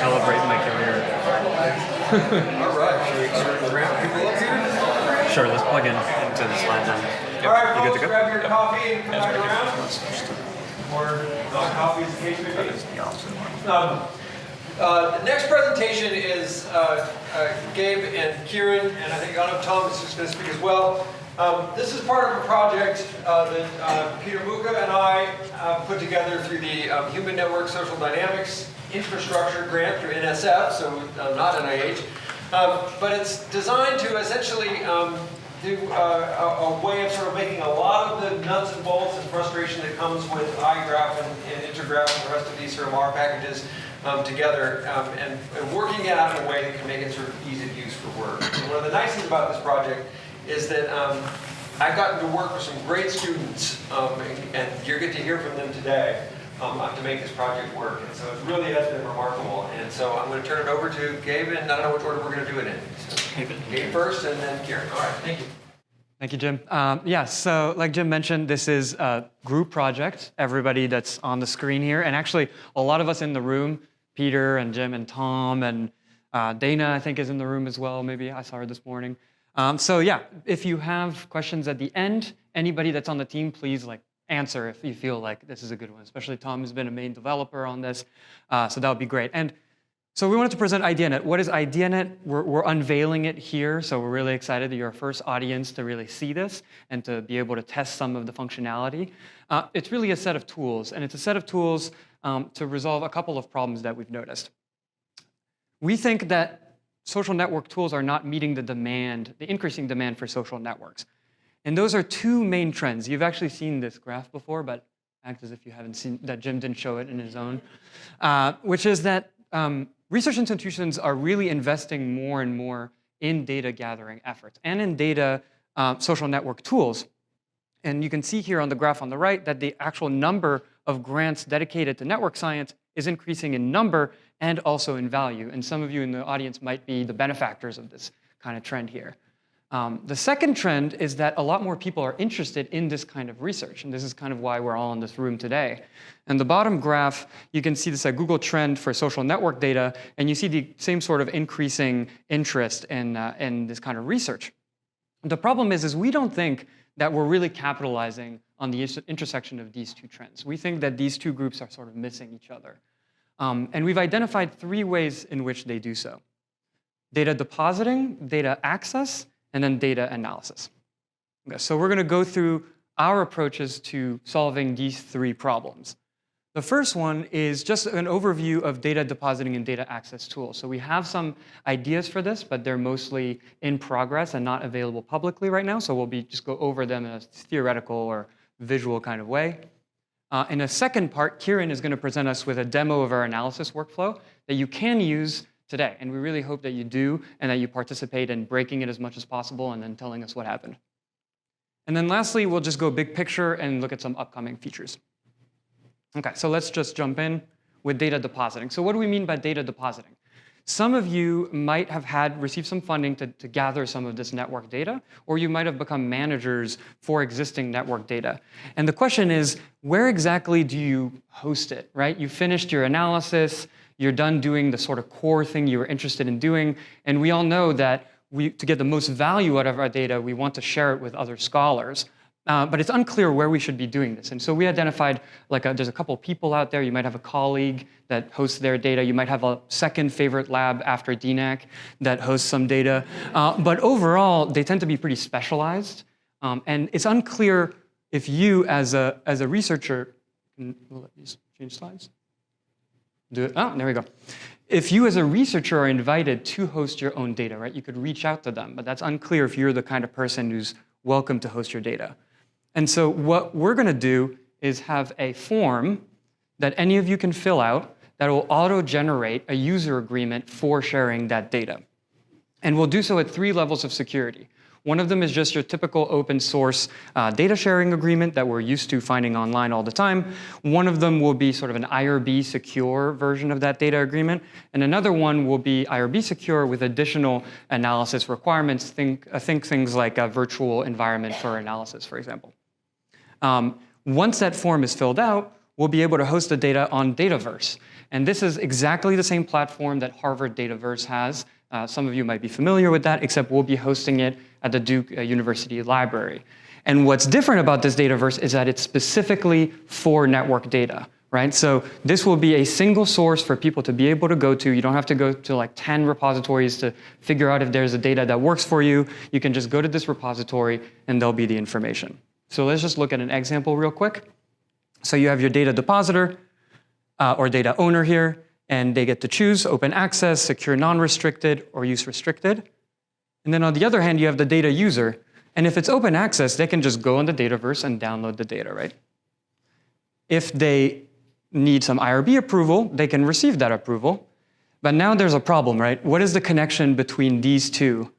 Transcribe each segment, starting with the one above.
calibrate my career. All right, should we ramp people up here? Sure, let's plug in into the slides. And, All right, you folks, good to go? grab your coffee and come back around. Or non-coffee as the case may be. The next presentation is Gabe and Kieran, and I think Tom is just going to speak as well. This is part of a project that Peter Muka and I put together through the Human Network Social Dynamics Infrastructure Grant through NSF, so not NIH. But it's designed to essentially do a way of sort of making a lot of the nuts and bolts and frustration that comes with iGraph and Intergraph and the rest of these sort of R packages together and working it out in a way that can make it sort of easy to use for work. And one of the nice things about this project is that I've gotten to work with some great students, and you're going to hear from them today to make this project work. And so it really has been remarkable. And so I'm going to turn it over to Gabe, and I don't know which order we're going to do it in. So Gabe first, and then Kieran. All right, thank you. Thank you, Jim. Yeah, so like Jim mentioned, this is a group project, everybody that's on the screen here. And actually, a lot of us in the room, Peter and Jim and Tom and Dana, I think, is in the room as well. Maybe I saw her this morning. So yeah, if you have questions at the end, anybody that's on the team, please answer if you feel like this is a good one. Especially Tom has been a main developer on this, so that would be great. And so we wanted to present IDEANet. What is IDEANet? We're unveiling it here, so we're really excited that you're our first audience to really see this and to be able to test some of the functionality. It's really a set of tools, and it's a set of tools to resolve a couple of problems that we've noticed. We think that social network tools are not meeting the demand, the increasing demand for social networks. And those are two main trends. You've actually seen this graph before, but act as if you haven't seen that. Jim didn't show it in his own, which is that research institutions are really investing more and more in data gathering efforts and in data social network tools. And you can see here on the graph on the right that the actual number of grants dedicated to network science is increasing in number and also in value. And some of you in the audience might be the benefactors of this kind of trend here. The second trend is that a lot more people are interested in this kind of research, and this is kind of why we're all in this room today. And the bottom graph, you can see this Google trend for social network data, and you see the same sort of increasing interest in this kind of research. The problem is we don't think that we're really capitalizing on the intersection of these two trends. We think that these two groups are sort of missing each other. And we've identified three ways in which they do so: data depositing, data access, and then data analysis. Okay, so we're going to go through our approaches to solving these three problems. The first one is just an overview of data depositing and data access tools. So we have some ideas for this, but they're mostly in progress and not available publicly right now. So we'll just go over them in a theoretical or visual kind of way. In a second part, Kieran is going to present us with a demo of our analysis workflow that you can use today. And we really hope that you do and that you participate in breaking it as much as possible and then telling us what happened. And then lastly, we'll just go big picture and look at some upcoming features. Okay, so let's just jump in with data depositing. So what do we mean by data depositing? Some of you might have received some funding to gather some of this network data, or you might have become managers for existing network data. And the question is, where exactly do you host it, right? You finished your analysis, you're done doing the sort of core thing you were interested in doing, and we all know that to get the most value out of our data, we want to share it with other scholars. But it's unclear where we should be doing this. And so we identified, there's a couple people out there. You might have a colleague that hosts their data. You might have a second favorite lab after DNAC that hosts some data. But overall, they tend to be pretty specialized. And it's unclear if you, as a researcher, we'll let these change slides. Do it. Oh, there we go. If you as a researcher are invited to host your own data, right, you could reach out to them. But that's unclear if you're the kind of person who's welcome to host your data. And so what we're going to do is have a form that any of you can fill out that will auto-generate a user agreement for sharing that data. And we'll do so at 3 levels of security. One of them is just your typical open source data sharing agreement that we're used to finding online all the time. One of them will be sort of an IRB secure version of that data agreement. And another one will be IRB secure with additional analysis requirements. Think things like a virtual environment for analysis, for example. Once that form is filled out, we'll be able to host the data on Dataverse. And this is exactly the same platform that Harvard Dataverse has. Some of you might be familiar with that, except we'll be hosting it at the Duke University Library. And what's different about this Dataverse is that it's specifically for network data, right? So this will be a single source for people to be able to go to. You don't have to go to like 10 repositories to figure out if there's a data that works for you. You can just go to this repository and there'll be the information. So let's just look at an example real quick. So you have your data depositor or data owner here, and they get to choose open access, secure non-restricted, or use restricted. And then on the other hand, you have the data user. And if it's open access, they can just go on the Dataverse and download the data, right? If they need some IRB approval, they can receive that approval. But now there's a problem, right? What is the connection between these two?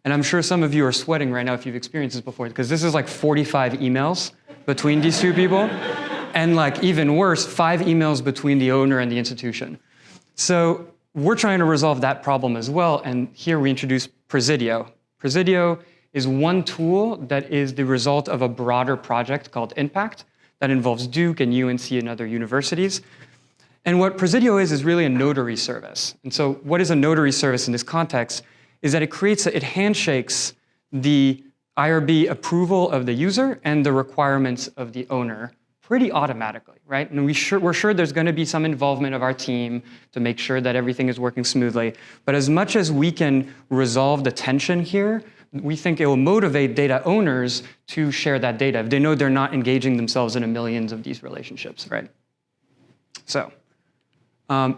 And I'm sure some of you are sweating right now if you've experienced this before, because this is like 45 emails between these two people. And like even worse, 5 emails between the owner and the institution. So we're trying to resolve that problem as well. And here we introduce Presidio. Presidio is one tool that is the result of a broader project called Impact that involves Duke and UNC and other universities. And what Presidio is really a notary service. And so what is a notary service in this context is that it handshakes the IRB approval of the user and the requirements of the owner pretty automatically, right? And we're sure there's going to be some involvement of our team to make sure that everything is working smoothly. But as much as we can resolve the tension here, we think it will motivate data owners to share that data if they know they're not engaging themselves in millions of these relationships, right? So I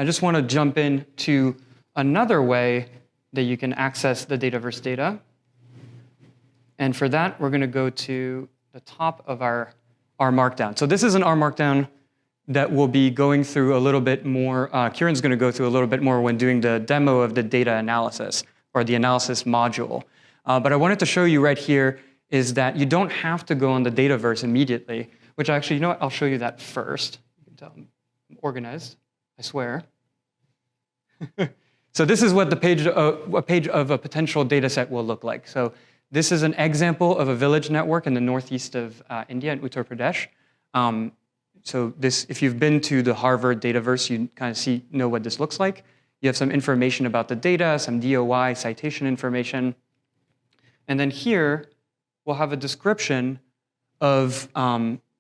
just want to jump into another way that you can access the Dataverse data. And for that, we're going to go to the top of our Markdown. So this is an R Markdown that we'll be going through a little bit more. Kieran's going to go through a little bit more when doing the demo of the data analysis or the analysis module. But I wanted to show you right here is that you don't have to go on the Dataverse immediately, which actually, you know what, I'll show you that first. You can tell I'm organized, I swear. So this is what a page of a potential data set will look like. So this is an example of a village network in the northeast of India in Uttar Pradesh. So this, if you've been to the Harvard Dataverse, you kind of know what this looks like. You have some information about the data, some DOI, citation information. And then here, we'll have a description of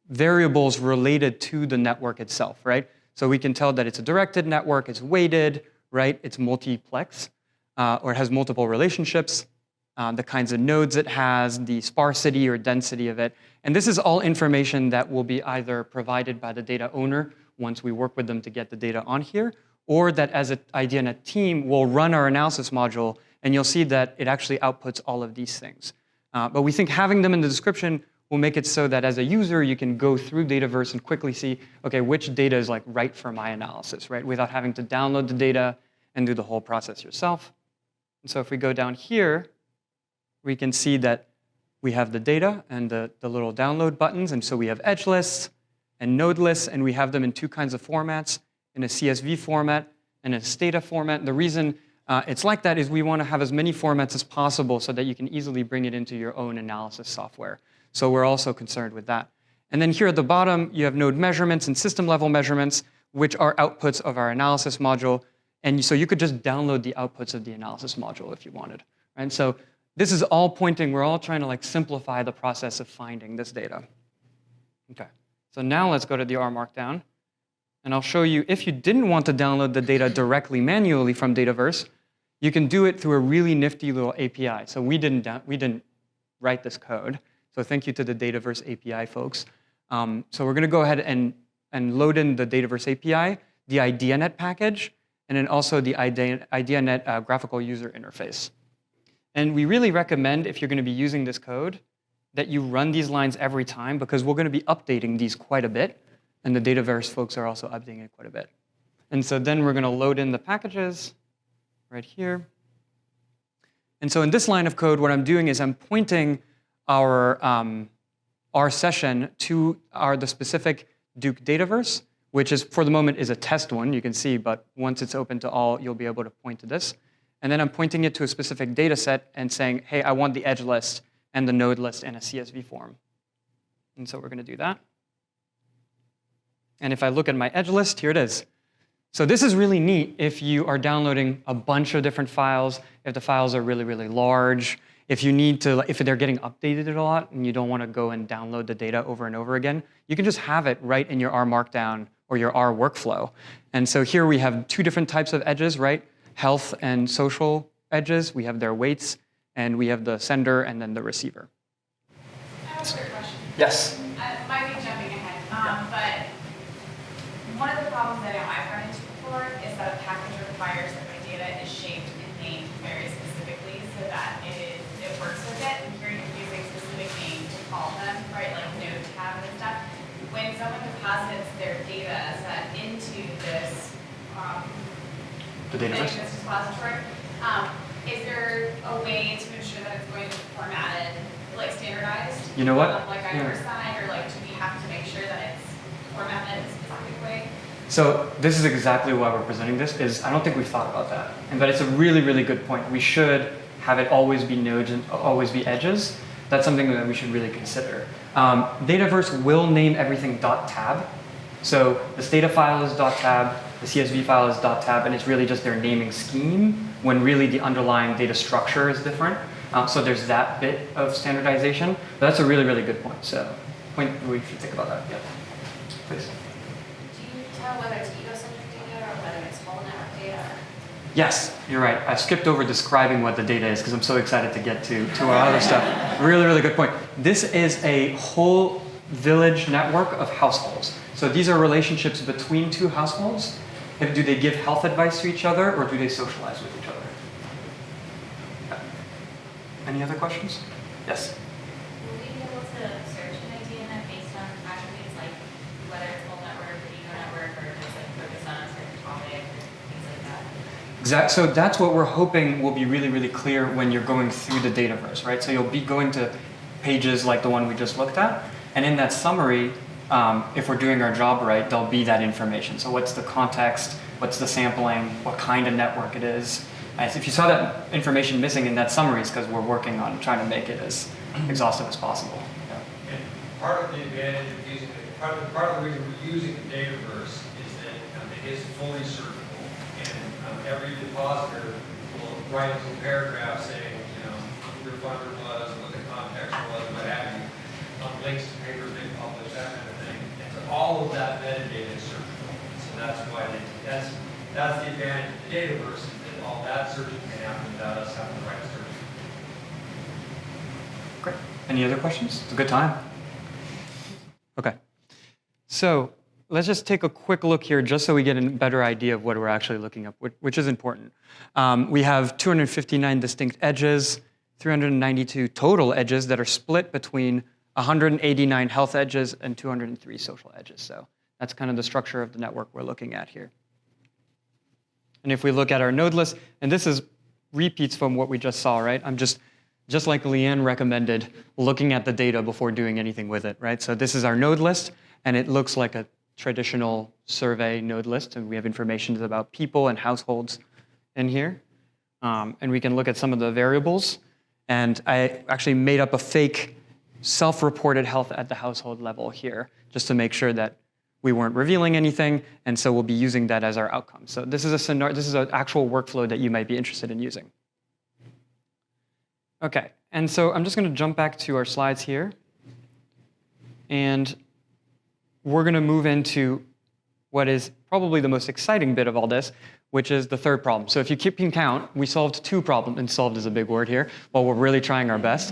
variables related to the network itself, right? So we can tell that it's a directed network, it's weighted, right? It's multiplex, or it has multiple relationships. The kinds of nodes it has, the sparsity or density of it. And this is all information that will be either provided by the data owner once we work with them to get the data on here, or that as an IDEANet team will run our analysis module, and you'll see that it actually outputs all of these things. But we think having them in the description will make it so that as a user, you can go through Dataverse and quickly see, okay, which data is like right for my analysis, right? Without having to download the data and do the whole process yourself. And so if we go down here, we can see that we have the data and the little download buttons. And so we have edge lists and node lists, and we have them in 2 kinds of formats, in a CSV format and a Stata format. The reason it's like that is we want to have as many formats as possible so that you can easily bring it into your own analysis software. So we're also concerned with that. And then here at the bottom, you have node measurements and system level measurements, which are outputs of our analysis module. And so you could just download the outputs of the analysis module if you wanted. Right? So this is all pointing, we're all trying to like simplify the process of finding this data. Okay, so now let's go to the R Markdown. And I'll show you, if you didn't want to download the data directly manually from Dataverse, you can do it through a really nifty little API. So we didn't write this code. So thank you to the Dataverse API folks. So we're going to go ahead and load in the Dataverse API, the IDEANet package, and then also the IDEANet graphical user interface. And we really recommend, if you're going to be using this code, that you run these lines every time, because we're going to be updating these quite a bit. And the Dataverse folks are also updating it quite a bit. And so then we're going to load in the packages right here. And so in this line of code, what I'm doing is I'm pointing our session to the specific Duke Dataverse, which is, for the moment, is a test one, you can see, but once it's open to all, you'll be able to point to this. And then I'm pointing it to a specific data set and saying, hey, I want the edge list and the node list in a CSV form. And so we're going to do that. And if I look at my edge list, here it is. So this is really neat if you are downloading a bunch of different files, if the files are really, really large, if you need to, if they're getting updated a lot and you don't want to go and download the data over and over again, you can just have it right in your R Markdown or your R workflow. And so here we have two different types of edges, right? Health and social edges. We have their weights, and we have the sender and then the receiver. I have a quick question. Yes? I might be jumping ahead, but one of the problems that I've run into before is that a package requires that my data is shaped and named very specifically so that it works with it. And here you're using specific names to call them, right? Like node tab and stuff. When someone deposits their data set into this The Dataverse? this repository, is there a way to ensure that it's going to be formatted, like standardized? You know what? Like on your side, or like do we have to make sure that it's formatted in a specific way? So this is exactly why we're presenting this, is I don't think we've thought about that. But it's a really, really good point. We should have it always be nodes and always be edges. That's something that we should really consider. Dataverse will name everything .tab. So this data file is .tab, the CSV file is .tab, and it's really just their naming scheme when really the underlying data structure is different. So there's that bit of standardization. But that's a really, really good point. So we should think about that. Yeah, please. Do you tell whether it's ego-centric data or whether it's whole network data? Yes, you're right. I skipped over describing what the data is because I'm so excited to get to our other stuff. Really, really good point. This is a whole village network of households. So these are relationships between two households. Do they give health advice to each other or do they socialize with each other? Yeah. Any other questions? Yes. Will we be able to search an IDEANet based on attributes like whether it's whole network or ego network or if it's like focused on a certain topic or things like that? So that's what we're hoping will be really, really clear when you're going through the Dataverse, right? So you'll be going to pages like the one we just looked at, and in that summary, if we're doing our job right, there'll be that information. So what's the context, what's the sampling, what kind of network it is. If you saw that information missing in that summary, it's because we're working on trying to make it as exhaustive as possible. Yeah. And part of the advantage of using it, part of the reason we're using the Dataverse is that it is fully searchable, and every depositor will write a little paragraph saying, who your funder was, what the context was, what have you, links to papers they published, that kind of thing. And so all of that metadata is searchable. So that's why that's the advantage of the Dataverse, is that all that searching can happen without us having to write search. Great. Any other questions? It's a good time. Okay. So let's just take a quick look here just so we get a better idea of what we're actually looking up, which is important. We have 259 distinct edges, 392 total edges that are split between 189 health edges and 203 social edges. So that's kind of the structure of the network we're looking at here. And if we look at our node list, and this is repeats from what we just saw, right? I'm just like Leanne recommended, looking at the data before doing anything with it, right? So this is our node list, and it looks like a traditional survey node list, and we have information about people and households in here. And we can look at some of the variables. And I actually made up a fake self-reported health at the household level here, just to make sure that we weren't revealing anything, and so we'll be using that as our outcome. So this is an actual workflow that you might be interested in using. Okay, and so I'm just going to jump back to our slides here, and we're going to move into what is probably the most exciting bit of all this, which is the third problem. So if you keep count, we solved two problems, and solved is a big word here, while we're really trying our best.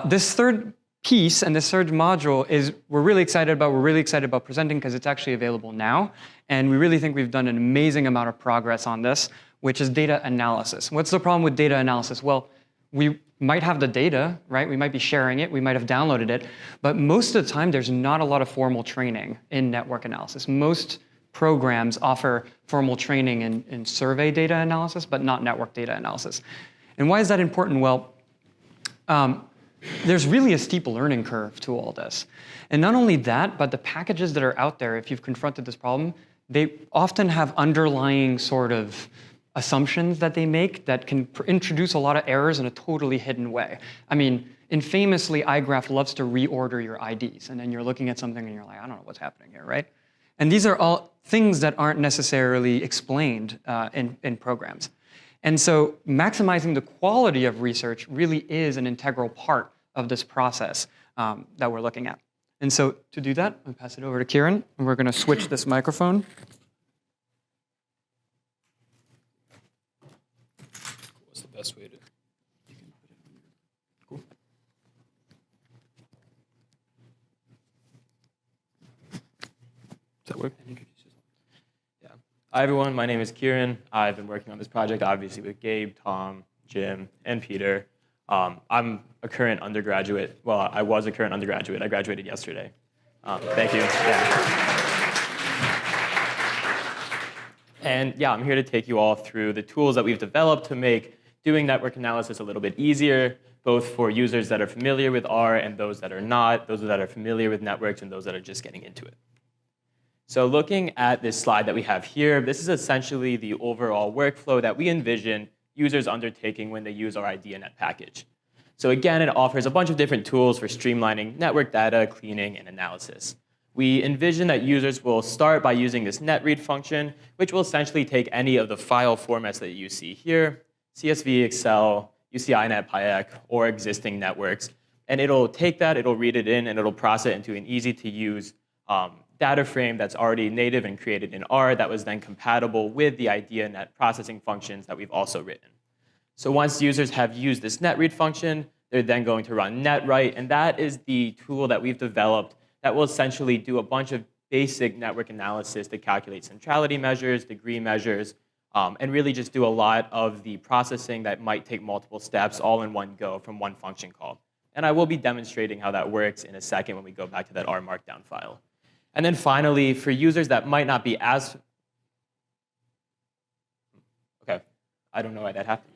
This third piece and this third module is we're really excited about presenting because it's actually available now. And we really think we've done an amazing amount of progress on this, which is data analysis. What's the problem with data analysis? Well, we might have the data, right? We might be sharing it, we might have downloaded it, but most of the time there's not a lot of formal training in network analysis. Most programs offer formal training in survey data analysis, but not network data analysis. And why is that important? Well, there's really a steep learning curve to all this. And not only that, but the packages that are out there, if you've confronted this problem, they often have underlying sort of assumptions that they make that can introduce a lot of errors in a totally hidden way. I mean, infamously, iGraph loves to reorder your IDs, and then you're looking at something and you're like, I don't know what's happening here, right? And these are all things that aren't necessarily explained in programs. And so maximizing the quality of research really is an integral part of this process that we're looking at. And so to do that, I'll pass it over to Kieran, and we're going to switch this microphone. What's the best way to? Cool. Does that work? Yeah. Hi, everyone. My name is Kieran. I've been working on this project, obviously, with Gabe, Tom, Jim, and Peter. I'm a current undergraduate. Well, I was a current undergraduate. I graduated yesterday. Thank you. Yeah. And yeah, I'm here to take you all through the tools that we've developed to make doing network analysis a little bit easier, both for users that are familiar with R and those that are not, those that are familiar with networks and those that are just getting into it. So looking at this slide that we have here, this is essentially the overall workflow that we envision users undertaking when they use our IDEANet package. So again, it offers a bunch of different tools for streamlining network data, cleaning, and analysis. We envision that users will start by using this netread function, which will essentially take any of the file formats that you see here, CSV, Excel, IDEANet, PyEC, or existing networks. And it'll take that, it'll read it in, and it'll process it into an easy-to-use data frame that's already native and created in R that was then compatible with the IDEANet processing functions that we've also written. So once users have used this netread function, they're then going to run netwrite, and that is the tool that we've developed that will essentially do a bunch of basic network analysis to calculate centrality measures, degree measures, and really just do a lot of the processing that might take multiple steps all in one go from one function call. And I will be demonstrating how that works in a second when we go back to that R markdown file. And then finally, for users that might not be as, okay, I don't know why that happened.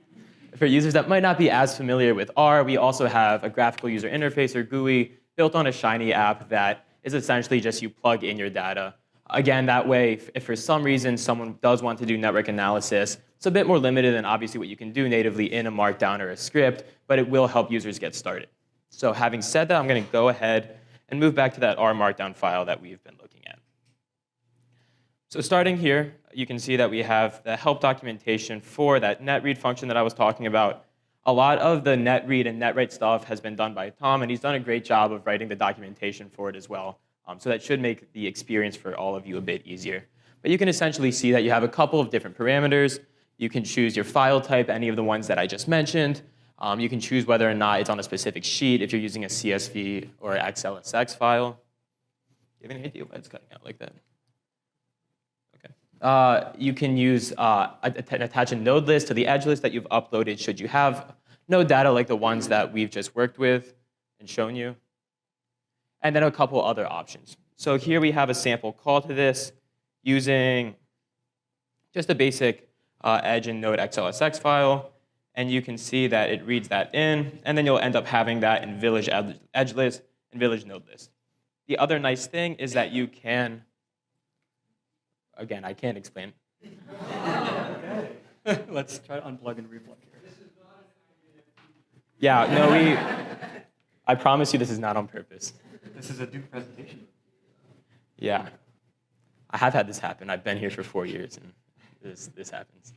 For users that might not be as familiar with R, we also have a graphical user interface, or GUI, built on a Shiny app that is essentially just you plug in your data. Again, that way, if for some reason someone does want to do network analysis, it's a bit more limited than obviously what you can do natively in a markdown or a script, but it will help users get started. So having said that, I'm going to go ahead and move back to that R markdown file that we've been looking at. So starting here, you can see that we have the help documentation for that netread function that I was talking about. A lot of the netread and netwrite stuff has been done by Tom, and he's done a great job of writing the documentation for it as well. So that should make the experience for all of you a bit easier. But you can essentially see that you have a couple of different parameters. You can choose your file type, any of the ones that I just mentioned. You can choose whether or not it's on a specific sheet if you're using a CSV or an XLSX file. Do you have any idea why it's cutting out like that? Okay. You can use attach a node list to the edge list that you've uploaded should you have node data like the ones that we've just worked with and shown you. And then a couple other options. So here we have a sample call to this using just a basic edge and node XLSX file. And you can see that it reads that in, and then you'll end up having that in village edge list and village node list. The other nice thing is that you can, again, I can't explain. Okay. Let's try to unplug and replug here. Yeah, no, I promise you this is not on purpose. This is a Duke presentation. Yeah, I have had this happen. I've been here for 4 years, and this happens.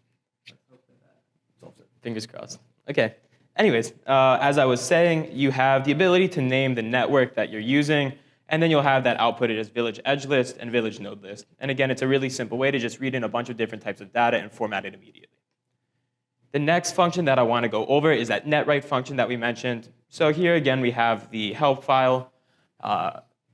Fingers crossed. Okay. Anyways, as I was saying, you have the ability to name the network that you're using, and then you'll have that outputted as village edge list and village node list. And again, it's a really simple way to just read in a bunch of different types of data and format it immediately. The next function that I want to go over is that netwrite function that we mentioned. So here again, we have the help file,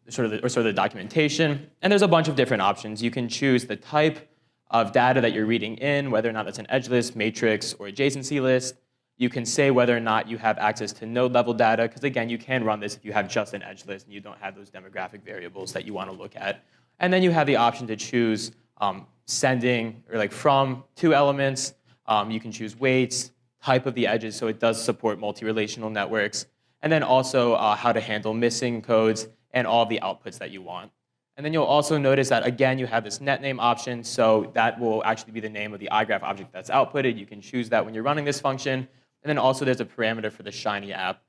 sort of the documentation, and there's a bunch of different options. You can choose the type of data that you're reading in, whether or not that's an edge list, matrix, or adjacency list. You can say whether or not you have access to node level data, because again, you can run this if you have just an edge list and you don't have those demographic variables that you want to look at. And then you have the option to choose sending, or like from 2 elements. You can choose weights, type of the edges, so it does support multi-relational networks, and then also how to handle missing codes and all the outputs that you want. And then you'll also notice that, again, you have this net name option, so that will actually be the name of the iGraph object that's outputted. You can choose that when you're running this function. And then also there's a parameter for the Shiny app,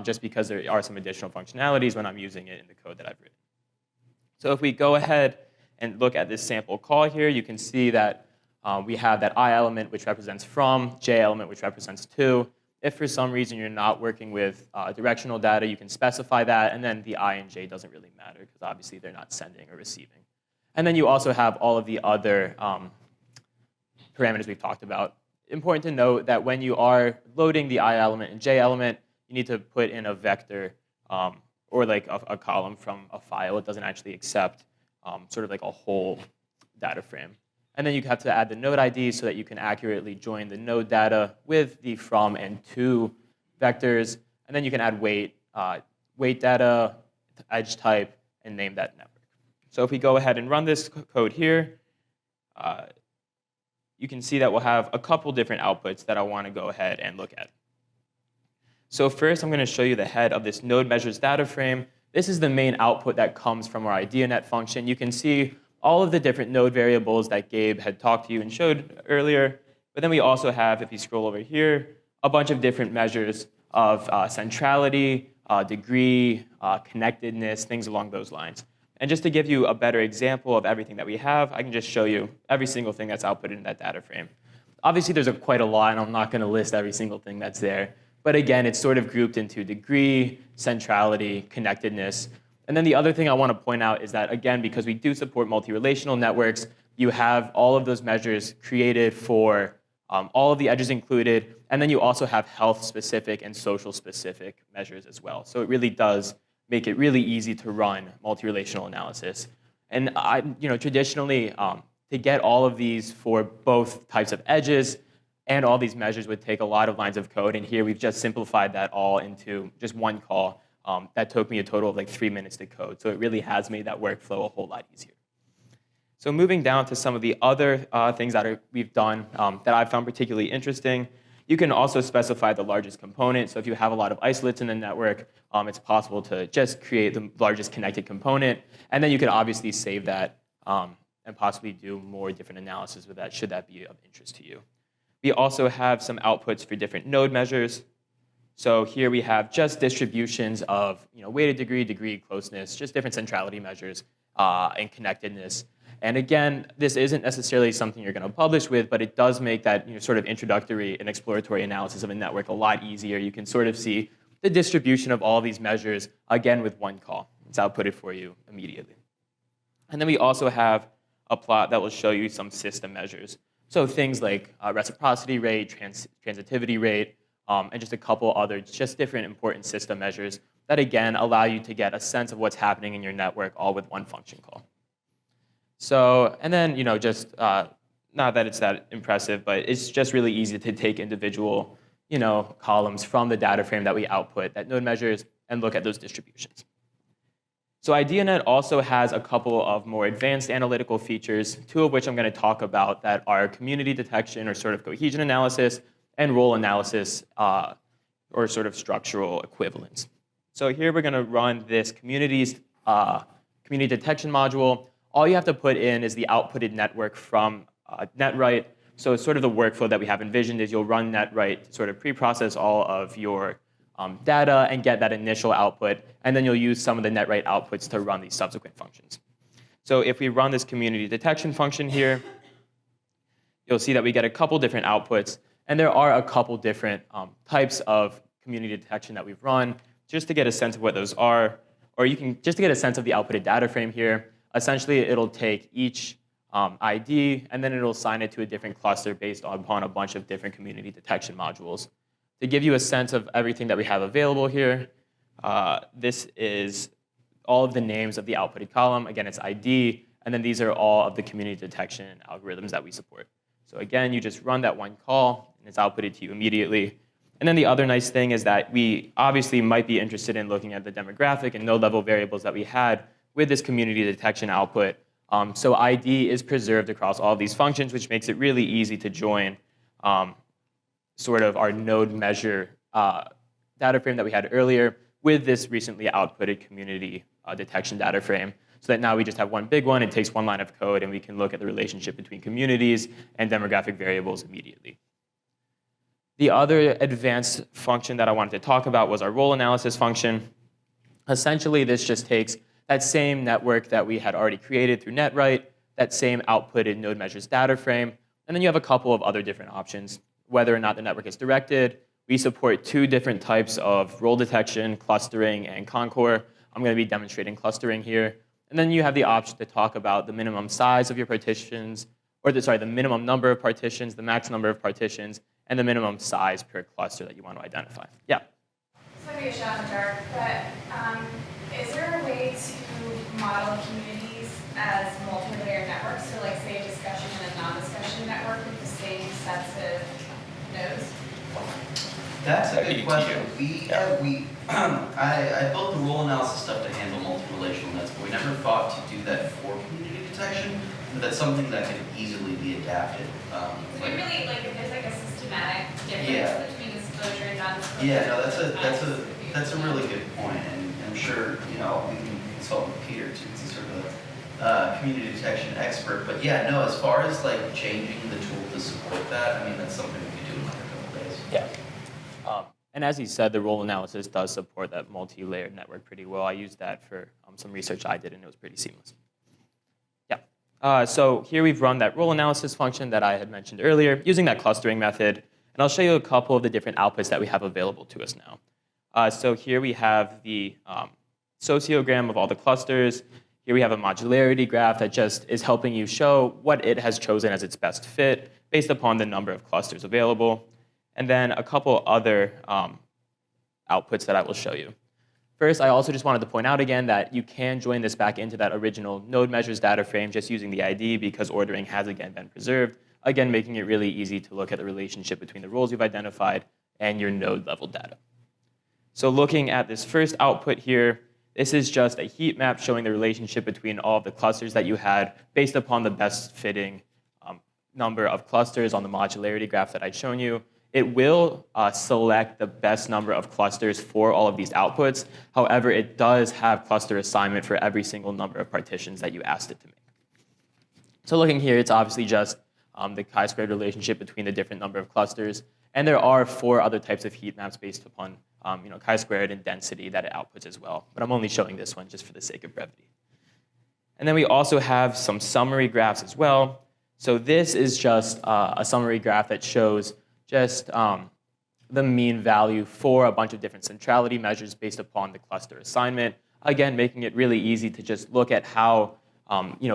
just because there are some additional functionalities when I'm using it in the code that I've written. So if we go ahead and look at this sample call here, you can see that we have that I element, which represents from, J element, which represents to. If for some reason you're not working with directional data, you can specify that, and then the I and J doesn't really matter, because obviously they're not sending or receiving. And then you also have all of the other parameters we've talked about. Important to note that when you are loading the I element and J element, you need to put in a vector or like a column from a file. It doesn't actually accept sort of like a whole data frame. And then you have to add the node ID so that you can accurately join the node data with the from and to vectors. And then you can add weight, weight data, edge type, and name that network. So if we go ahead and run this code here, you can see that we'll have a couple different outputs that I want to go ahead and look at. So first, I'm going to show you the head of this node measures data frame. This is the main output that comes from our IDEANet function. You can see all of the different node variables that Gabe had talked to you and showed earlier. But then we also have, if you scroll over here, a bunch of different measures of centrality, degree, connectedness, things along those lines. And just to give you a better example of everything that we have, I can just show you every single thing that's outputted in that data frame. Obviously, there's quite a lot, and I'm not going to list every single thing that's there. But again, it's sort of grouped into degree, centrality, connectedness. And then the other thing I want to point out is that, again, because we do support multi-relational networks, you have all of those measures created for all of the edges included. And then you also have health-specific and social-specific measures as well. So it really does make it really easy to run multi-relational analysis. And traditionally, to get all of these for both types of edges and all these measures would take a lot of lines of code. And here we've just simplified that all into just one call. That took me a total of like 3 minutes to code. So it really has made that workflow a whole lot easier. So moving down to some of the other things that we've done that I found particularly interesting, you can also specify the largest component. So if you have a lot of isolates in the network, it's possible to just create the largest connected component. And then you can obviously save that and possibly do more different analysis with that, should that be of interest to you. We also have some outputs for different node measures. So here we have just distributions of weighted degree, degree closeness, just different centrality measures and connectedness. And again, this isn't necessarily something you're going to publish with, but it does make that sort of introductory and exploratory analysis of a network a lot easier. You can sort of see the distribution of all these measures, again, with one call. It's outputted for you immediately. And then we also have a plot that will show you some system measures. So things like reciprocity rate, transitivity rate, and just a couple other just different important system measures that, again, allow you to get a sense of what's happening in your network all with one function call. So, and then, just not that it's that impressive, but it's just really easy to take individual, columns from the data frame that we output, that node measures, and look at those distributions. So IDEANet also has a couple of more advanced analytical features, two of which I'm going to talk about, that are community detection or sort of cohesion analysis and role analysis or sort of structural equivalence. So here we're going to run this community detection module. All you have to put in is the outputted network from netwrite. So sort of the workflow that we have envisioned is you'll run netwrite to sort of pre-process all of your data and get that initial output, and then you'll use some of the netwrite outputs to run these subsequent functions. So if we run this community detection function here, you'll see that we get a couple different outputs, and there are a couple different types of community detection that we've run, just to get a sense of what those are, or you can just to get a sense of the outputted data frame here. Essentially, it'll take each ID, and then it'll assign it to a different cluster based upon a bunch of different community detection modules. To give you a sense of everything that we have available here, this is all of the names of the outputted column. Again, it's ID, and then these are all of the community detection algorithms that we support. So again, you just run that one call, and it's outputted to you immediately. And then the other nice thing is that we obviously might be interested in looking at the demographic and node-level variables that we had with this community detection output. So ID is preserved across all of these functions, which makes it really easy to join sort of our node measure data frame that we had earlier with this recently outputted community detection data frame, so that now we just have one big one. It takes one line of code, and we can look at the relationship between communities and demographic variables immediately. The other advanced function that I wanted to talk about was our role analysis function. Essentially, this just takes that same network that we had already created through netwrite, that same outputted node measures data frame. And then you have a couple of other different options, whether or not the network is directed. We support 2 different types of role detection, clustering, and concore. I'm going to be demonstrating clustering here. And then you have the option to talk about the minimum size of your partitions, or the minimum number of partitions, the max number of partitions, and the minimum size per cluster that you want to identify. Yeah? This might be a shot in the dark, but is there a way to model communities as multi-layer networks? So like say a discussion and a non-discussion network with the same sets of nodes? That's a That'd be good question. cute. I built the role analysis stuff to handle multi-relational nets, but we never thought to do that for community detection. But that's something that could easily be adapted. So we really, like if there's like a systematic difference Yeah. between disclosure and non-disclosure. Yeah, no, that's a really good point, and I'm sure we can consult with Peter too, because he's sort of a community detection expert. But yeah, no, as far as like changing the tool to support that, I mean that's something we could do in like a couple days. Yeah. And as he said, the role analysis does support that multi-layered network pretty well. I used that for some research I did, and it was pretty seamless. Yeah. So here we've run that role analysis function that I had mentioned earlier using that clustering method. And I'll show you a couple of the different outputs that we have available to us now. So here we have the sociogram of all the clusters. Here we have a modularity graph that just is helping you show what it has chosen as its best fit based upon the number of clusters available. And then a couple other outputs that I will show you. First, I also just wanted to point out again that you can join this back into that original node measures data frame just using the ID because ordering has again been preserved, again making it really easy to look at the relationship between the roles you've identified and your node level data. So looking at this first output here, this is just a heat map showing the relationship between all of the clusters that you had based upon the best fitting number of clusters on the modularity graph that I'd shown you. It will select the best number of clusters for all of these outputs. However, it does have cluster assignment for every single number of partitions that you asked it to make. So looking here, it's obviously just the chi-squared relationship between the different number of clusters. And there are 4 other types of heat maps based upon chi-squared and density that it outputs as well. But I'm only showing this one just for the sake of brevity. And then we also have some summary graphs as well. So this is just a summary graph that shows just the mean value for a bunch of different centrality measures based upon the cluster assignment. Again, making it really easy to just look at how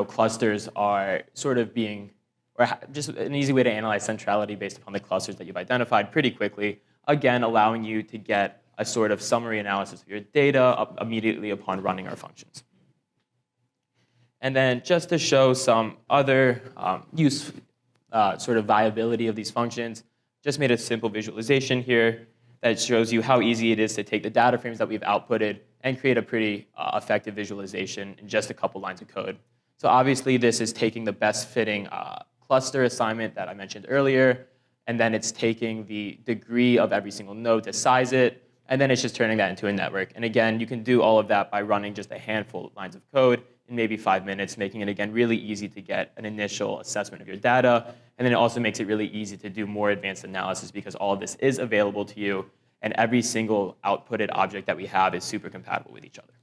clusters are sort of being, or just an easy way to analyze centrality based upon the clusters that you've identified pretty quickly. Again, allowing you to get a sort of summary analysis of your data immediately upon running our functions. And then just to show some other sort of viability of these functions, just made a simple visualization here that shows you how easy it is to take the data frames that we've outputted and create a pretty effective visualization in just a couple lines of code. So obviously this is taking the best fitting cluster assignment that I mentioned earlier, and then it's taking the degree of every single node to size it, and then it's just turning that into a network. And again, you can do all of that by running just a handful of lines of code in maybe 5 minutes, making it, again, really easy to get an initial assessment of your data. And then it also makes it really easy to do more advanced analysis because all of this is available to you, and every single outputted object that we have is super compatible with each other.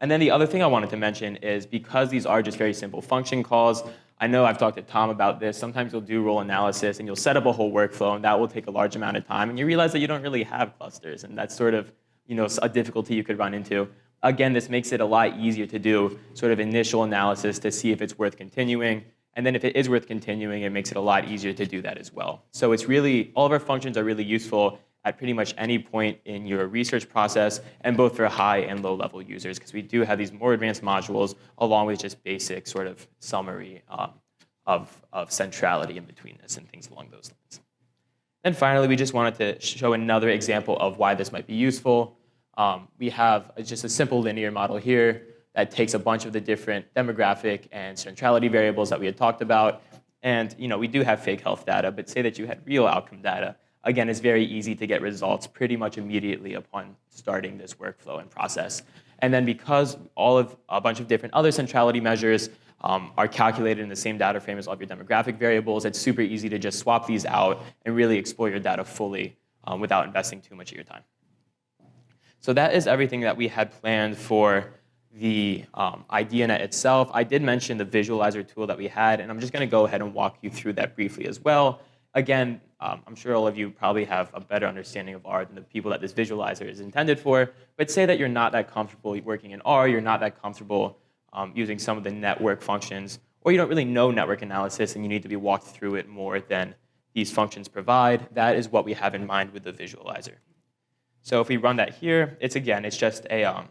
And then the other thing I wanted to mention is because these are just very simple function calls, I know I've talked to Tom about this. Sometimes you'll do role analysis and you'll set up a whole workflow, and that will take a large amount of time. And you realize that you don't really have clusters, and that's sort of a difficulty you could run into. Again, this makes it a lot easier to do sort of initial analysis to see if it's worth continuing. And then if it is worth continuing, it makes it a lot easier to do that as well. So it's really, all of our functions are really useful at pretty much any point in your research process, and both for high and low level users, because we do have these more advanced modules along with just basic sort of summary of centrality in between this and things along those lines. And finally, we just wanted to show another example of why this might be useful. We have just a simple linear model here that takes a bunch of the different demographic and centrality variables that we had talked about. And we do have fake health data, but say that you had real outcome data. Again, it's very easy to get results pretty much immediately upon starting this workflow and process. And then because all of a bunch of different other centrality measures are calculated in the same data frame as all of your demographic variables, it's super easy to just swap these out and really explore your data fully without investing too much of your time. So that is everything that we had planned for the IDEANet itself, I did mention the visualizer tool that we had, and I'm just going to go ahead and walk you through that briefly as well. Again, I'm sure all of you probably have a better understanding of R than the people that this visualizer is intended for, but say that you're not that comfortable working in R, you're not that comfortable using some of the network functions, or you don't really know network analysis and you need to be walked through it more than these functions provide. That is what we have in mind with the visualizer. So if we run that here, it's just a,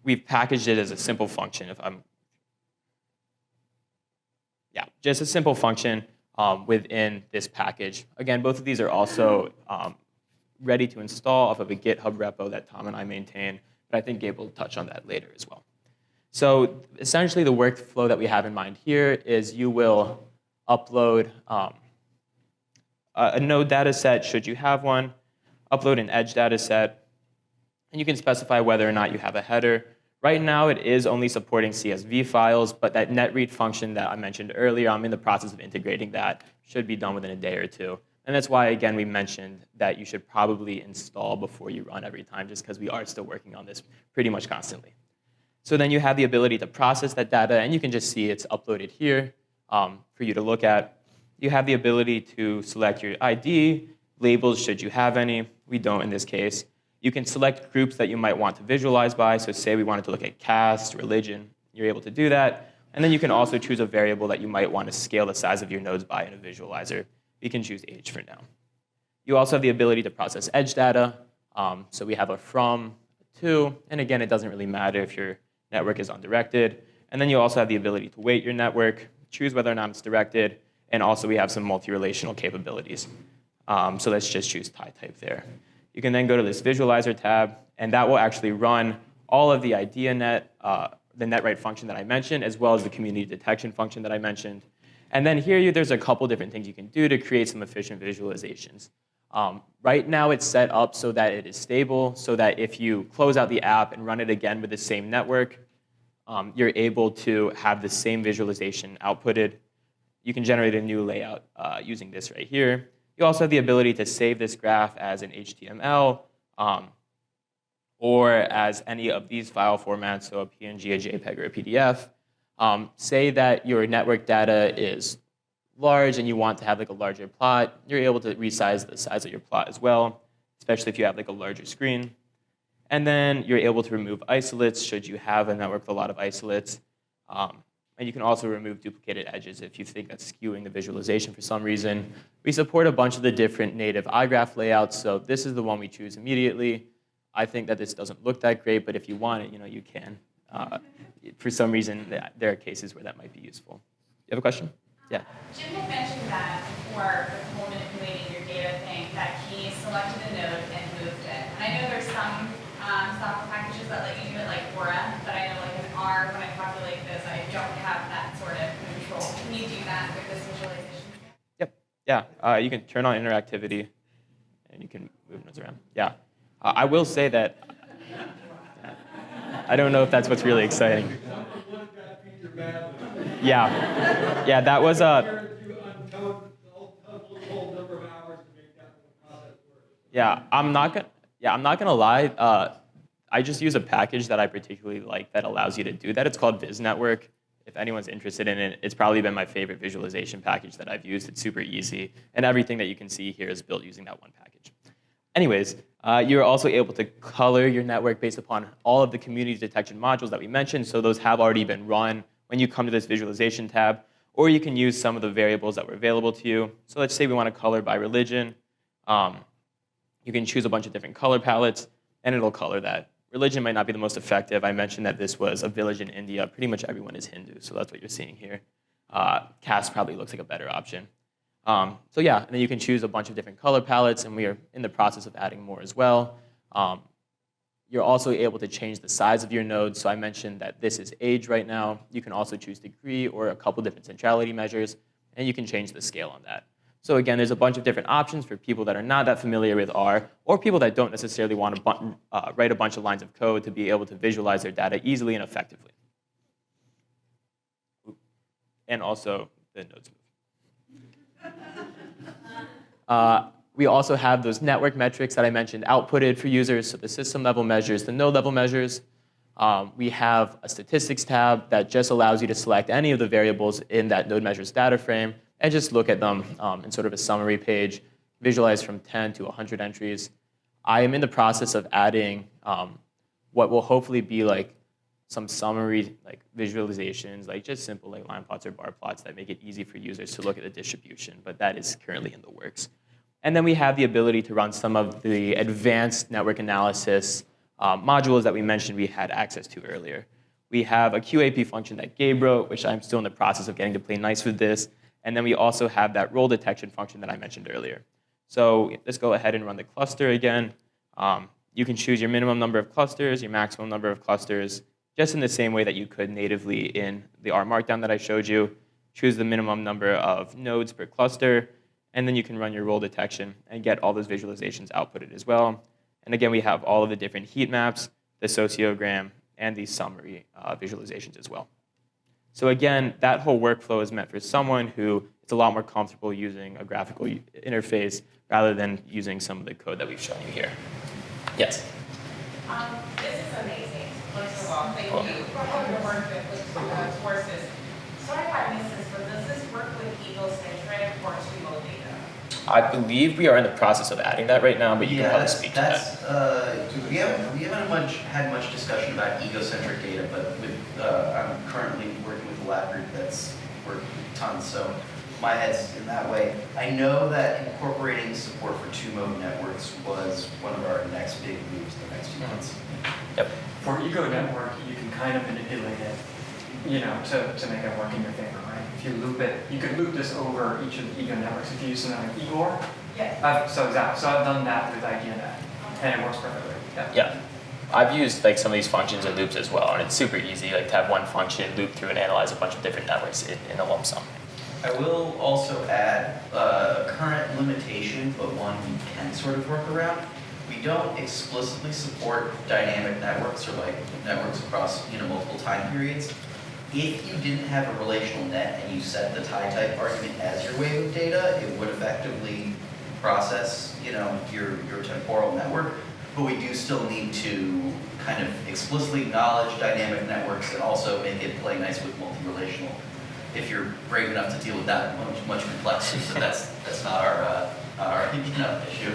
we've packaged it as a simple function. Just a simple function within this package. Again, both of these are also ready to install off of a GitHub repo that Tom and I maintain, but I think Gabe will touch on that later as well. So essentially the workflow that we have in mind here is you will upload a node data set, should you have one, upload an edge data set, and you can specify whether or not you have a header. Right now it is only supporting CSV files, but that netread function that I mentioned earlier, I'm in the process of integrating that, should be done within a day or two. And that's why, again, we mentioned that you should probably install before you run every time, just because we are still working on this pretty much constantly. So then you have the ability to process that data, and you can just see it's uploaded here for you to look at. You have the ability to select your ID, labels should you have any. We don't in this case. You can select groups that you might want to visualize by. So say we wanted to look at caste, religion, you're able to do that. And then you can also choose a variable that you might want to scale the size of your nodes by in a visualizer. You can choose age for now. You also have the ability to process edge data. So we have a from, a to, and again, it doesn't really matter if your network is undirected. And then you also have the ability to weight your network, choose whether or not it's directed, and also we have some multi-relational capabilities. So let's just choose tie type there. You can then go to this visualizer tab, and that will actually run all of the IDEANet, the netwrite function that I mentioned, as well as the community detection function that I mentioned. And then here, there's a couple different things you can do to create some efficient visualizations. Right now, it's set up so that it is stable, so that if you close out the app and run it again with the same network, you're able to have the same visualization outputted. You can generate a new layout using this right here. You also have the ability to save this graph as an HTML or as any of these file formats, so a PNG, a JPEG, or a PDF. Say that your network data is large and you want to have like a larger plot, you're able to resize the size of your plot as well, especially if you have like a larger screen. And then you're able to remove isolates should you have a network with a lot of isolates. And you can also remove duplicated edges if you think that's skewing the visualization for some reason. We support a bunch of the different native iGraph layouts, so this is the one we choose immediately. I think that this doesn't look that great, but if you want it, you can. For some reason, there are cases where that might be useful. You have a question? Yeah. Jim had mentioned that before with the whole manipulating your data thing, that he selected a node and moved it. And I know there's some software packages that let you do it like Aura, but I know like in R, when I populate this, I don't have that sort of control. Can you do that with this visualization? Yep. Yeah. You can turn on interactivity, and you can move nodes around. Yeah. I will say that I don't know if that's what's really exciting. Yeah. Yeah, that was Yeah, I'm not gonna lie. I just use a package that I particularly like that allows you to do that. It's called VizNetwork. If anyone's interested in it, it's probably been my favorite visualization package that I've used. It's super easy, and everything that you can see here is built using that one package. Anyways, you're also able to color your network based upon all of the community detection modules that we mentioned, so those have already been run when you come to this visualization tab, or you can use some of the variables that were available to you. So let's say we want to color by religion. You can choose a bunch of different color palettes, and it'll color that. Religion might not be the most effective. I mentioned that this was a village in India. Pretty much everyone is Hindu, so that's what you're seeing here. Caste probably looks like a better option. So yeah, and then you can choose a bunch of different color palettes, and we are in the process of adding more as well. You're also able to change the size of your nodes. So I mentioned that this is age right now. You can also choose degree or a couple different centrality measures, and you can change the scale on that. So again, there's a bunch of different options for people that are not that familiar with R, or people that don't necessarily want to write a bunch of lines of code to be able to visualize their data easily and effectively. And also, the nodes move. We also have those network metrics that I mentioned outputted for users, so the system level measures, the node level measures. We have a statistics tab that just allows you to select any of the variables in that node measures data frame and just look at them in sort of a summary page, visualize from 10 to 100 entries. I am in the process of adding what will hopefully be like some summary like visualizations, like just simple like line plots or bar plots that make it easy for users to look at the distribution, but that is currently in the works. And then we have the ability to run some of the advanced network analysis modules that we mentioned we had access to earlier. We have a QAP function that Gabe wrote, which I'm still in the process of getting to play nice with this. And then we also have that role detection function that I mentioned earlier. So let's go ahead and run the cluster again. You can choose your minimum number of clusters, your maximum number of clusters, just in the same way that you could natively in the R Markdown that I showed you. Choose the minimum number of nodes per cluster, and then you can run your role detection and get all those visualizations outputted as well. And again, we have all of the different heat maps, the sociogram, and the summary visualizations as well. So again, that whole workflow is meant for someone who is a lot more comfortable using a graphical interface rather than using some of the code that we've shown you here. Yes? This is amazing, first of all, thank you for all your work that was towards this. Sorry if I missed this, but does this work with egocentric or Sumo data? I believe we are in the process of adding that right now, but you can probably speak to that. We haven't had much discussion about egocentric data, but I'm currently working with a lab group that's working tons, so my head's in that way. I know that incorporating support for two-mode networks was one of our next big moves the next few months. Yep. For Ego Network, you can kind of manipulate it, to make it work in your favor, right? If you loop it, you could loop this over each of the Ego networks if you use something like Igor. Yeah. So I've done that with IDEANet, and it works perfectly. Yeah. I've used like some of these functions and loops as well, and it's super easy like to have one function loop through and analyze a bunch of different networks in a lump sum. I will also add a current limitation, but one we can sort of work around. We don't explicitly support dynamic networks or like networks across multiple time periods. If you didn't have a relational net and you set the tie type argument as your wave of data, it would effectively process your temporal network. But we do still need to kind of explicitly acknowledge dynamic networks and also make it play nice with multi-relational. If you're brave enough to deal with that much complexity, so that's not our issue.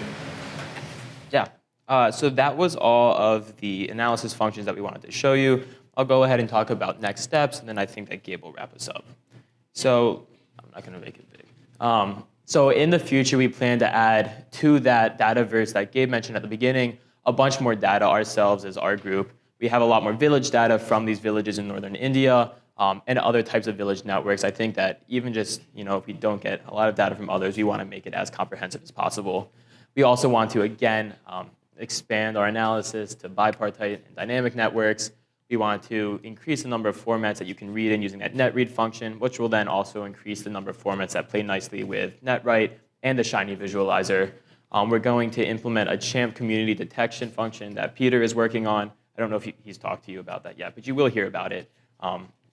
Yeah. So that was all of the analysis functions that we wanted to show you. I'll go ahead and talk about next steps, and then I think that Gabe will wrap us up. So I'm not going to make it big. So in the future, we plan to add to that dataverse that Gabe mentioned at the beginning a bunch more data ourselves as our group. We have a lot more village data from these villages in northern India and other types of village networks. I think that even just, if we don't get a lot of data from others, we want to make it as comprehensive as possible. We also want to, again, expand our analysis to bipartite and dynamic networks. We want to increase the number of formats that you can read in using that netread function, which will then also increase the number of formats that play nicely with netwrite and the Shiny visualizer. We're going to implement a CHAMP community detection function that Peter is working on. I don't know if he's talked to you about that yet, but you will hear about it.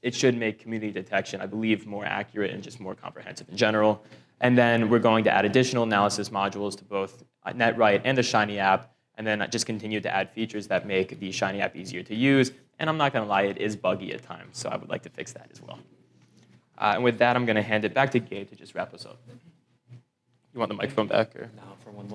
It should make community detection, I believe, more accurate and just more comprehensive in general. And then we're going to add additional analysis modules to both netwrite and the Shiny app, and then just continue to add features that make the Shiny app easier to use. And I'm not going to lie, it is buggy at times, so I would like to fix that as well. And with that, I'm going to hand it back to Gabe to just wrap us up. You want the microphone back? Or? No, for one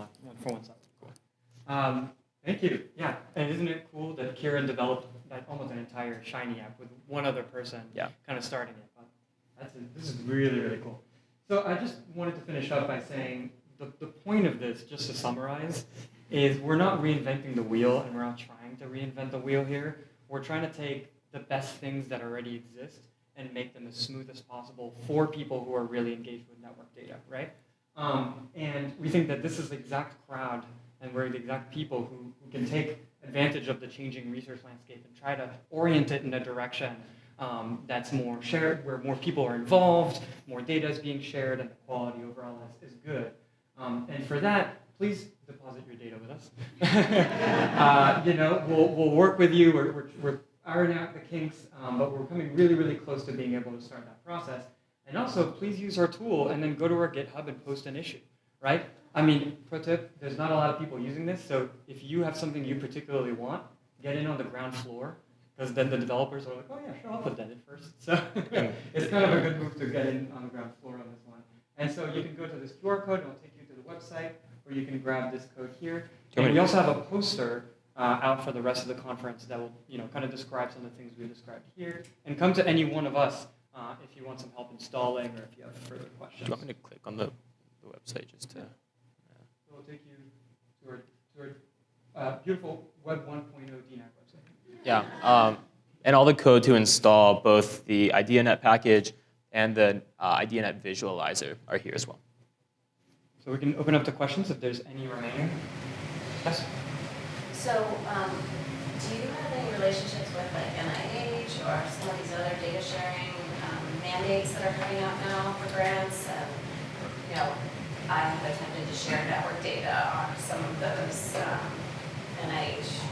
side. Cool. Thank you. Yeah, and isn't it cool that Kieran developed almost an entire Shiny app with one other person kind of starting it? But this is really, really cool. So I just wanted to finish up by saying the point of this, just to summarize, is we're not reinventing the wheel, and we're not trying to reinvent the wheel here. We're trying to take the best things that already exist and make them as smooth as possible for people who are really engaged with network data, right? And we think that this is the exact crowd, and we're the exact people who can take advantage of the changing research landscape and try to orient it in a direction that's more shared, where more people are involved, more data is being shared, and the quality overall is good. And for that, please deposit your data with us. We'll work with you. We're ironing out the kinks, but we're coming really, really close to being able to start that process. And also, please use our tool and then go to our GitHub and post an issue, right? I mean, pro tip, there's not a lot of people using this, so if you have something you particularly want, get in on the ground floor, because then the developers are like, oh yeah, sure, I'll put that in first. So it's kind of a good move to get in on the ground floor on this one. And so you can go to this QR code, and it'll take you to the website, or you can grab this code here. And we also have a poster out for the rest of the conference that will, kind of describe some of the things we described here. And come to any one of us if you want some help installing or if you have further questions. Do you want me to click on the website just to? So we'll take you to our beautiful Web 1.0 DNAC website. Yeah, and all the code to install both the IDEANet package and the IDEANet visualizer are here as well. So we can open up to questions if there's any remaining. Yes? So, do you have any relationships with like NIH or some of these other data sharing mandates that are coming out now for grants? I have attempted to share network data on some of those NIH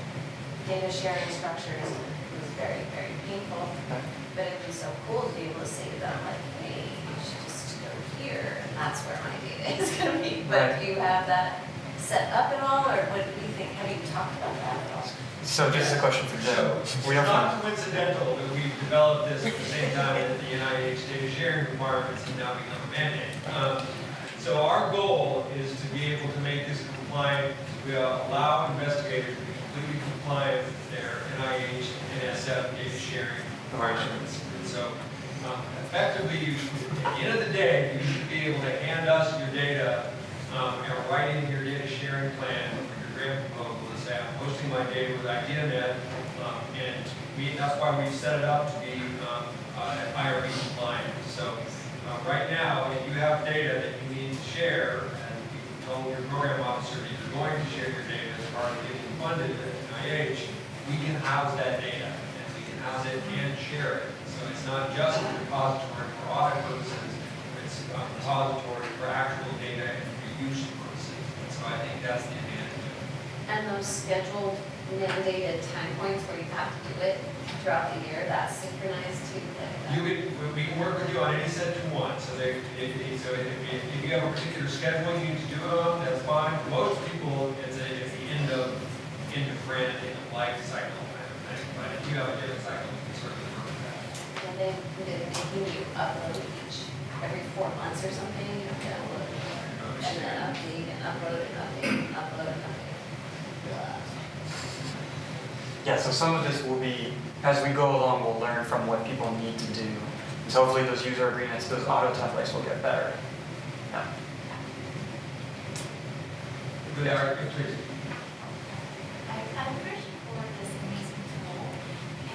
data sharing structures. It was very, very painful. But it'd be so cool to be able to say to them, like, hey, you should just go here, and that's where my data is going to be. But do you have that set up at all, or what do you think? Have you talked about that at all? So this is a question for Jim. So, it's not coincidental that we've developed this at the same time that the NIH data sharing requirements have now become a mandate. So our goal is to be able to make this compliant. We allow investigators to be completely compliant with their NIH and NSF data sharing requirements. And so effectively, at the end of the day, you should be able to hand us your data and write in your data sharing plan for your grant proposal to say, I'm posting my data with IDEANet, and that's why we set it up to be IRB compliant. So right now, if you have data that you need to share, and you told your program officer that you're going to share your data as part of getting funded at NIH, we can house that data, and we can house it and share it. So it's not just a repository for audit purposes, it's a repository for actual data and reuse purposes. And so I think that's the advantage of it. And those scheduled mandated time points where you have to do it throughout the year, that's synchronized to We can work with you on any set to one. So if you have a particular schedule you need to do it on, that's fine. Most people, it's the end of grant, end of life cycle kind of thing. But if you have a different cycle, you can certainly work with that. And then making you upload every 4 months or something, you have to download and then update and upload and update and upload and update. Yeah, so some of this will be, as we go along, we'll learn from what people need to do. So hopefully those user agreements, those auto templates will get better. Yeah. Good, Eric, please. I'm searching for this amazing tool,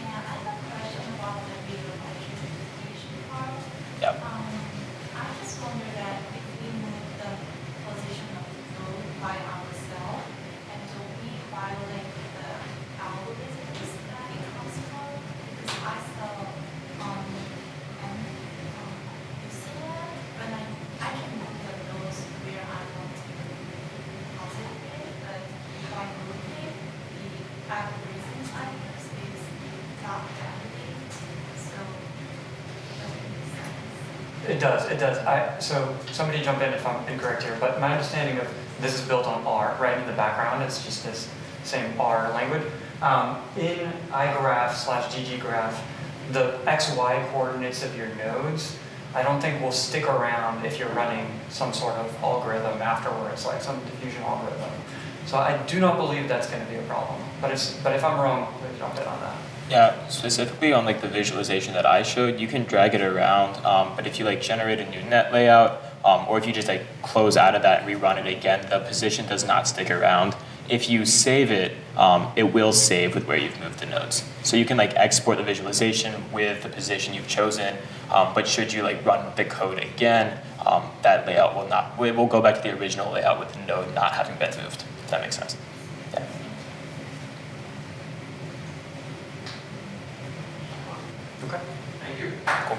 and I have a question about the video visualization part. Yep. I just wonder that if we move the position of the node by ourselves, and do we violate the algorithms that it comes from? Because I saw when I can move the nodes where I want to deposit it, but if I move it, the algorithms I use is not validated. So does it make sense? It does. So somebody jump in if I'm incorrect here, but my understanding of this is built on R, right in the background. It's just this same R language. In iGraph/gggraph, the XY coordinates of your nodes, I don't think will stick around if you're running some sort of algorithm afterwards, like some diffusion algorithm. So I do not believe that's going to be a problem. But if I'm wrong, please jump in on that. Yeah, specifically on like the visualization that I showed, you can drag it around. But if you like generate a new net layout, or if you just like close out of that and rerun it again, the position does not stick around. If you save it, it will save with where you've moved the nodes. So you can like export the visualization with the position you've chosen, but should you like run the code again, that layout will not, it will go back to the original layout with the node not having been moved, if that makes sense. Yeah. Okay. Thank you. Cool.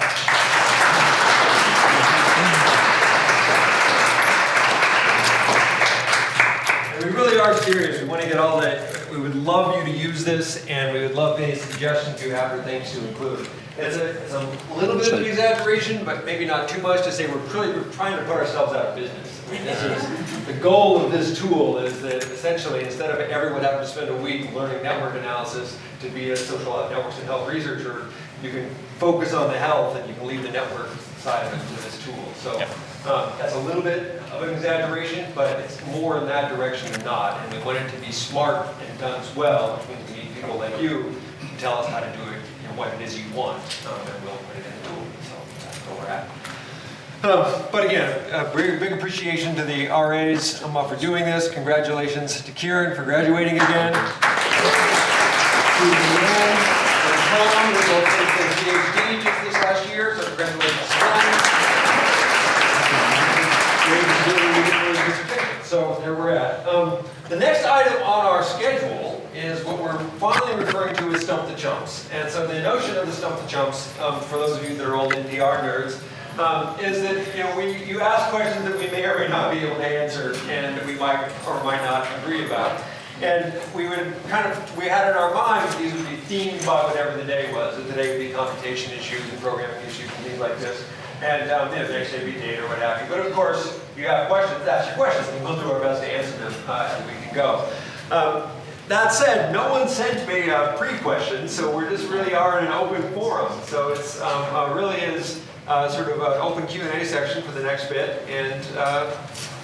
And we really are serious. We want to get all that. We would love you to use this, and we would love any suggestions you have or things to include. It's a little bit of an exaggeration, but maybe not too much to say we're trying to put ourselves out of business. I mean, this is, the goal of this tool is that essentially instead of everyone having to spend a week learning network analysis to be a social networks and health researcher, you can focus on the health and you can leave the network side of it to this tool. So that's a little bit of an exaggeration, but it's more in that direction than not. And we want it to be smart and done as well, which means we need people like you to tell us how to do it, you know, what it is you want, and we'll put it in the tool. So that's where we're at. But again, a big appreciation to the RAs for doing this. Congratulations to Kieran for graduating again. To Lele and Tom, who both finished their PhD just this last year, so congratulations to them. So there we're at. The next item on our schedule is what we're fondly referring to as Stump the Chumps. And so the notion of the Stump the Chumps, for those of you that are old NPR nerds, is that you ask questions that we may or may not be able to answer, and that we might or might not agree about. And we had in our minds these would be themed by whatever the day was. And today would be computation issues and programming issues and things like this. And the next day would be data or what have you. But of course, you have questions, ask your questions, and we'll do our best to answer them as we can go. That said, no one sent me pre-questions, so we just really are in an open forum. So it's really is sort of an open Q&A section for the next bit, and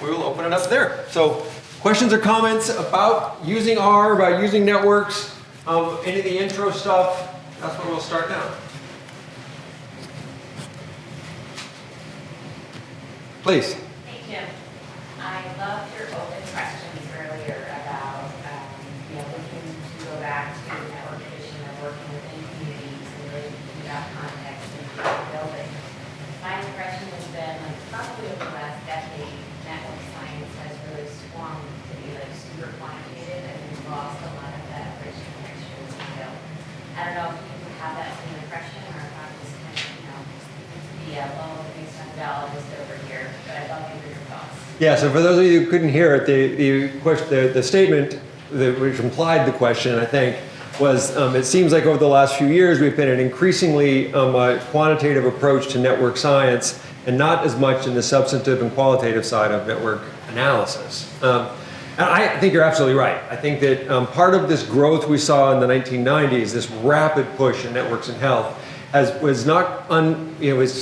we will open it up there. So questions or comments about using R, about using networks, any of the intro stuff, that's where we'll start now. Please. Hey, Jim. I loved your open questions earlier about, looking to go back to network tradition of working within communities and really thinking about context and building. My impression has been, probably over the last decade, network science has really swung to be super quantitative, and we've lost a lot of that rich contextual detail. I don't know if you have that same impression, or if I'm just be a lone biologist over here, but I'd love to hear your thoughts. Yeah, so for those of you who couldn't hear it, the statement which implied the question, I think, was it seems like over the last few years we've been an increasingly quantitative approach to network science and not as much in the substantive and qualitative side of network analysis. And I think you're absolutely right. I think that part of this growth we saw in the 1990s, this rapid push in networks and health, was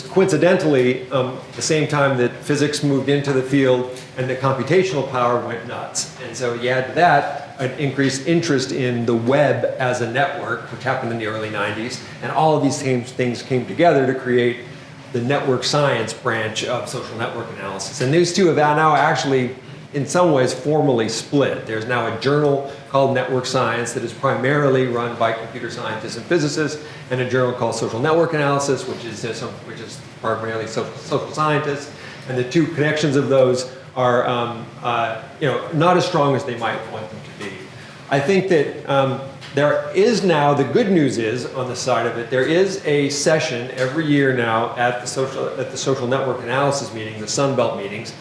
coincidentally the same time that physics moved into the field and the computational power went nuts. And so you add to that an increased interest in the web as a network, which happened in the early 90s, and all of these things came together to create the network science branch of social network analysis. And these two have now actually, in some ways, formally split. There's now a journal called Network Science that is primarily run by computer scientists and physicists, and a journal called Social Network Analysis, which is primarily social scientists. And the two connections of those are not as strong as they might want them to be. I think that there is now, the good news is, on the side of it, there is a session every year now at the social network analysis meeting, the Sunbelt meetings,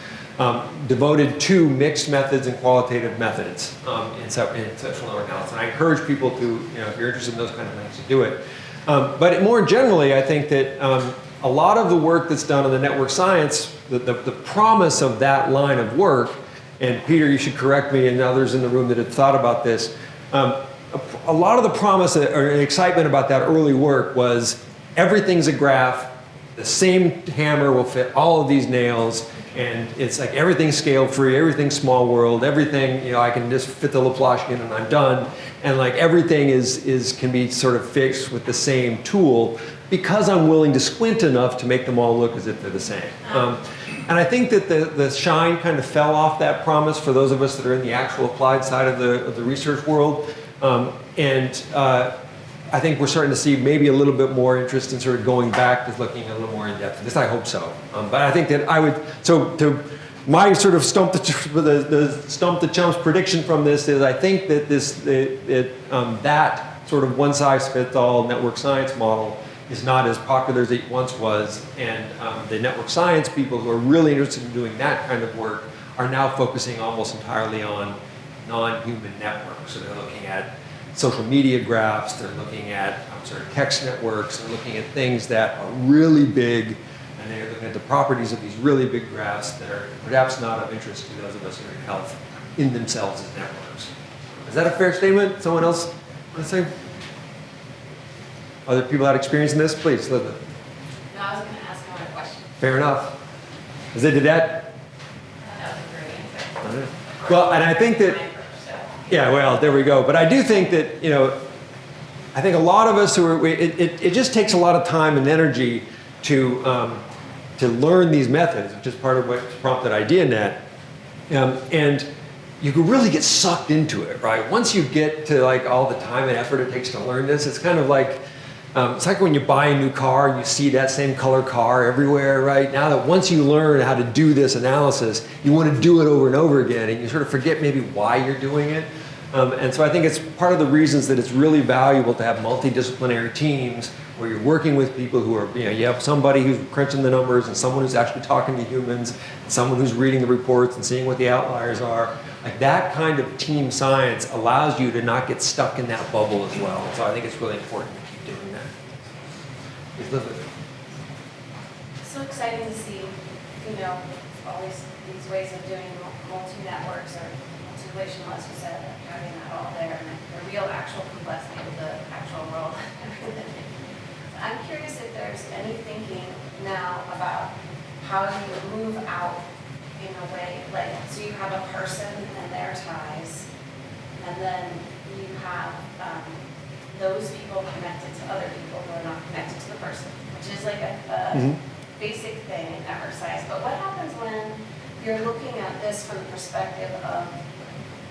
devoted to mixed methods and qualitative methods in social network analysis. And I encourage people to, if you're interested in those kind of things, to do it. But more generally, I think that a lot of the work that's done on the network science, the promise of that line of work, and Peter, you should correct me, and others in the room that have thought about this, a lot of the promise or excitement about that early work was everything's a graph, the same hammer will fit all of these nails, and it's like everything's scale free, everything's small world, everything, I can just fit the Laplacian and I'm done. And like everything can be sort of fixed with the same tool because I'm willing to squint enough to make them all look as if they're the same. And I think that the shine kind of fell off that promise for those of us that are in the actual applied side of the research world. I think we're starting to see maybe a little bit more interest in sort of going back to looking a little more in depth. At least I hope so. But I think that to my sort of stump the chumps prediction from this is I think that that sort of one size fits all network science model is not as popular as it once was, and the network science people who are really interested in doing that kind of work are now focusing almost entirely on non-human networks. So they're looking at social media graphs, they're looking at text networks, they're looking at things that are really big, and they're looking at the properties of these really big graphs that are perhaps not of interest to those of us who are in health in themselves as networks. Is that a fair statement? Someone else want to say? Other people had experience in this? Please, Linda. No, I was going to ask another question. Fair enough. As they did that? That was a great answer. Well, and I think that, yeah, well, there we go. But I do think that, I think a lot of us who are, it just takes a lot of time and energy to learn these methods, which is part of what prompted IDEANet. And you can really get sucked into it, right? Once you get to like all the time and effort it takes to learn this, it's kind of like, it's like when you buy a new car and you see that same color car everywhere, right? Now that once you learn how to do this analysis, you want to do it over and over again, and you sort of forget maybe why you're doing it. And so I think it's part of the reasons that it's really valuable to have multidisciplinary teams where you're working with people who are, you have somebody who's crunching the numbers and someone who's actually talking to humans, and someone who's reading the reports and seeing what the outliers are. Like that kind of team science allows you to not get stuck in that bubble as well. So I think it's really important to keep doing that. It's so exciting to see, all these ways of doing multi-networks or multi-relational, as you said, having that all there and the real actual complexity of the actual world and everything. I'm curious if there's any thinking now about how you would move out in a way, like, so you have a person and their ties, and then you have those people connected to other people who are not connected to the person, which is like a basic thing in network science. But what happens when you're looking at this from the perspective of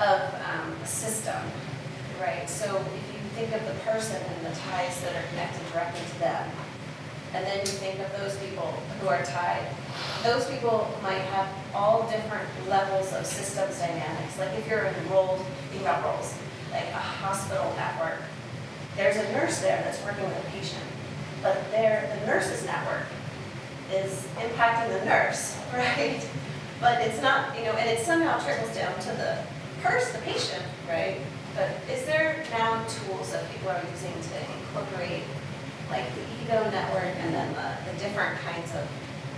a system, right? So if you think of the person and the ties that are connected directly to them, and then you think of those people who are tied, those people might have all different levels of systems dynamics. Like if you're enrolled, think about roles, like a hospital network, there's a nurse there that's working with a patient, but the nurse's network is impacting the nurse, right? But it's not, and it somehow trickles down to the patient, right? But is there now tools that people are using to incorporate like the ego network and then the different kinds of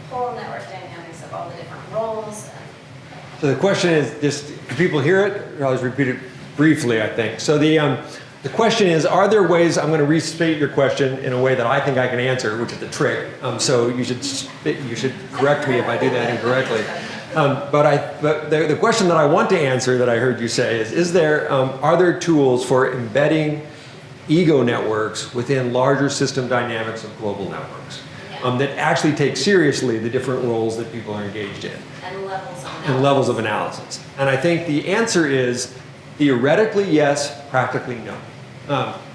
whole network dynamics of all the different roles? So the question is, just do people hear it? I'll just repeat it briefly, I think. So the question is, are there ways, I'm going to restate your question in a way that I think I can answer, which is the trick. So you should correct me if I do that incorrectly. But the question that I want to answer that I heard you say is are there tools for embedding ego networks within larger system dynamics of global networks that actually take seriously the different roles that people are engaged in and levels of analysis? And I think the answer is theoretically yes, practically no.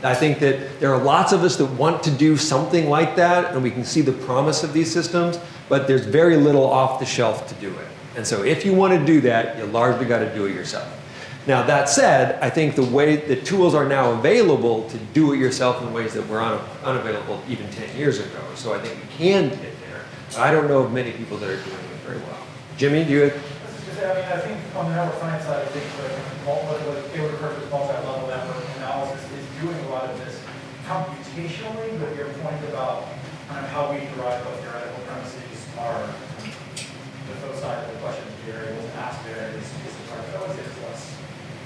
I think that there are lots of us that want to do something like that, and we can see the promise of these systems, but there's very little off the shelf to do it. And so if you want to do that, you largely got to do it yourself. Now that said, I think the way the tools are now available to do it yourself in ways that were unavailable even 10 years ago. So I think we can get there. But I don't know of many people that are doing it very well. Jimmy, do you? I think on the network science side, I think what they would refer to as multi-level network analysis is doing a lot of this computationally, but your point about kind of how we derive what theoretical premises are, the flip side of the question here was asked there is part of it is less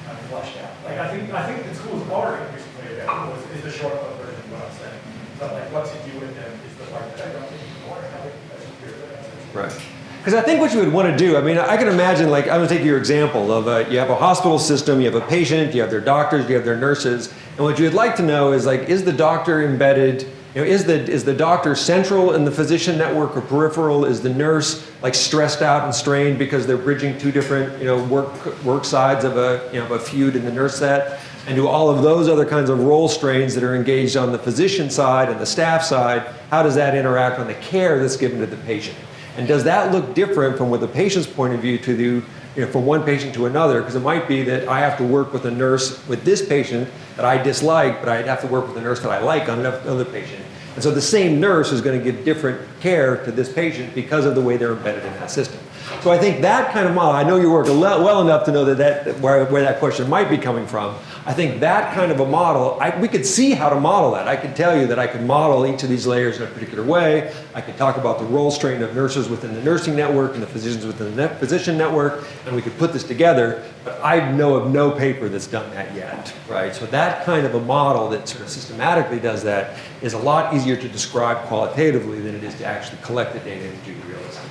kind of fleshed out. Like I think the tools are increasingly available is the short version of what I'm saying. But like what to do with them is the part that I don't think people are having as clear as answers. Right. Because I think what you would want to do, I mean, I can imagine, like, I'm going to take your example of you have a hospital system, you have a patient, you have their doctors, you have their nurses, and what you'd like to know is, like, is the doctor embedded, is the doctor central in the physician network or peripheral? Is the nurse, like, stressed out and strained because they're bridging two different, work sides of a feud in the nurse set? And do all of those other kinds of role strains that are engaged on the physician side and the staff side, how does that interact on the care that's given to the patient? And does that look different from what the patient's point of view to do, from one patient to another? Because it might be that I have to work with a nurse with this patient that I dislike, but I'd have to work with a nurse that I like on another patient. And so the same nurse is going to give different care to this patient because of the way they're embedded in that system. So I think that kind of model, I know you work well enough to know where that question might be coming from. I think that kind of a model, we could see how to model that. I could tell you that I could model each of these layers in a particular way. I could talk about the role strain of nurses within the nursing network and the physicians within the physician network, and we could put this together, but I know of no paper that's done that yet, right? So that kind of a model that sort of systematically does that is a lot easier to describe qualitatively than it is to actually collect the data and do realism.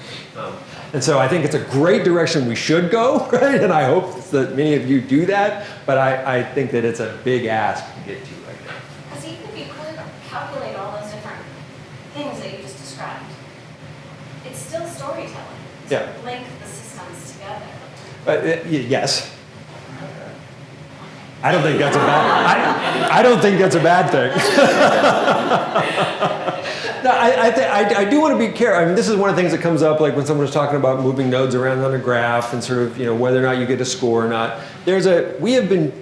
And so I think it's a great direction we should go, right? And I hope that many of you do that, but I think that it's a big ask to get to right now. Because even if you could calculate all those different things that you just described, it's still storytelling. Yeah. To link the systems together. Yes. I don't think that's a bad. I don't think that's a bad thing. No, I do want to be careful. I mean, this is one of the things that comes up, like when someone was talking about moving nodes around on a graph and sort of, whether or not you get a score or not. We have been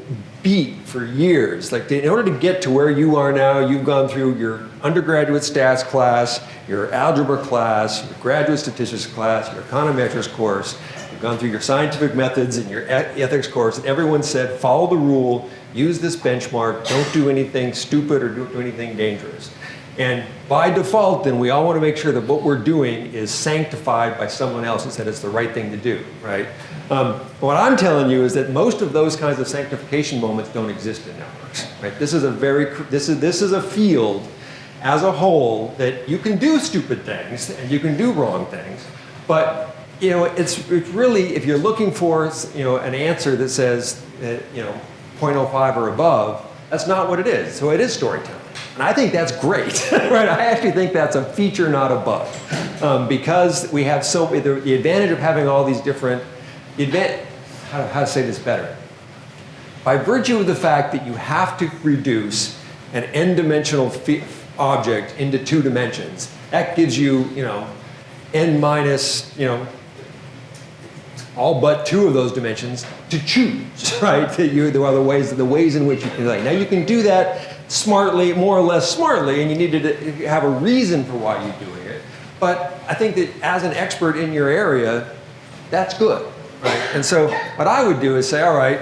beat for years. Like in order to get to where you are now, you've gone through your undergraduate stats class, your algebra class, your graduate statistics class, your econometrics course. You've gone through your scientific methods and your ethics course, and everyone said, follow the rule, use this benchmark, don't do anything stupid or don't do anything dangerous. And by default, then we all want to make sure that what we're doing is sanctified by someone else who said it's the right thing to do, right? What I'm telling you is that most of those kinds of sanctification moments don't exist in networks, right? This is a field as a whole that you can do stupid things and you can do wrong things, but it's really, if you're looking for an answer that says 0.05 or above, that's not what it is. So it is storytelling. And I think that's great, right? I actually think that's a feature, not a bug. Because we have the advantage of having all these different, how to say this better? By virtue of the fact that you have to reduce an n-dimensional object into 2 dimensions, that gives you, n minus, all but 2 of those dimensions to choose, right? There are the ways in which you can, now you can do that smartly, more or less smartly, and you need to have a reason for why you're doing it. But I think that as an expert in your area, that's good, right? And so what I would do is say, all right,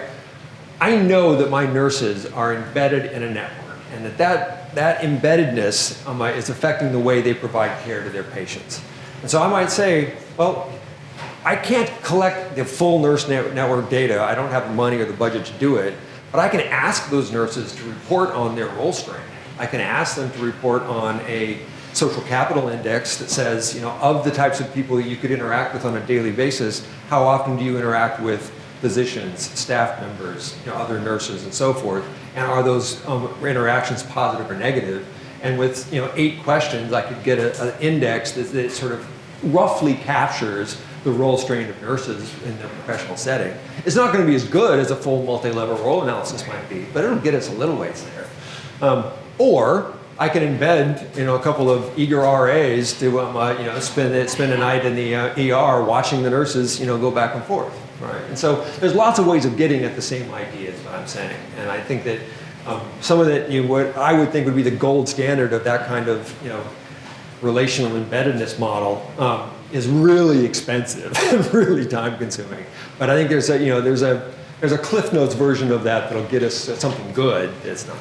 I know that my nurses are embedded in a network, and that embeddedness is affecting the way they provide care to their patients. And so I might say, well, I can't collect the full nurse network data. I don't have the money or the budget to do it. But I can ask those nurses to report on their role strain. I can ask them to report on a social capital index that says, of the types of people that you could interact with on a daily basis, how often do you interact with physicians, staff members, other nurses, and so forth? And are those interactions positive or negative? And with 8 questions, I could get an index that sort of roughly captures the role strain of nurses in their professional setting. It's not going to be as good as a full multi-level role analysis might be, but it'll get us a little ways there. Or I can embed a couple of eager RAs to spend a night in the ER watching the nurses go back and forth, right? And so there's lots of ways of getting at the same idea is what I'm saying. And I think that some of that, what I would think would be the gold standard of that kind of relational embeddedness model is really expensive and really time consuming. But I think there's a Cliff Notes version of that that'll get us something good. It's not.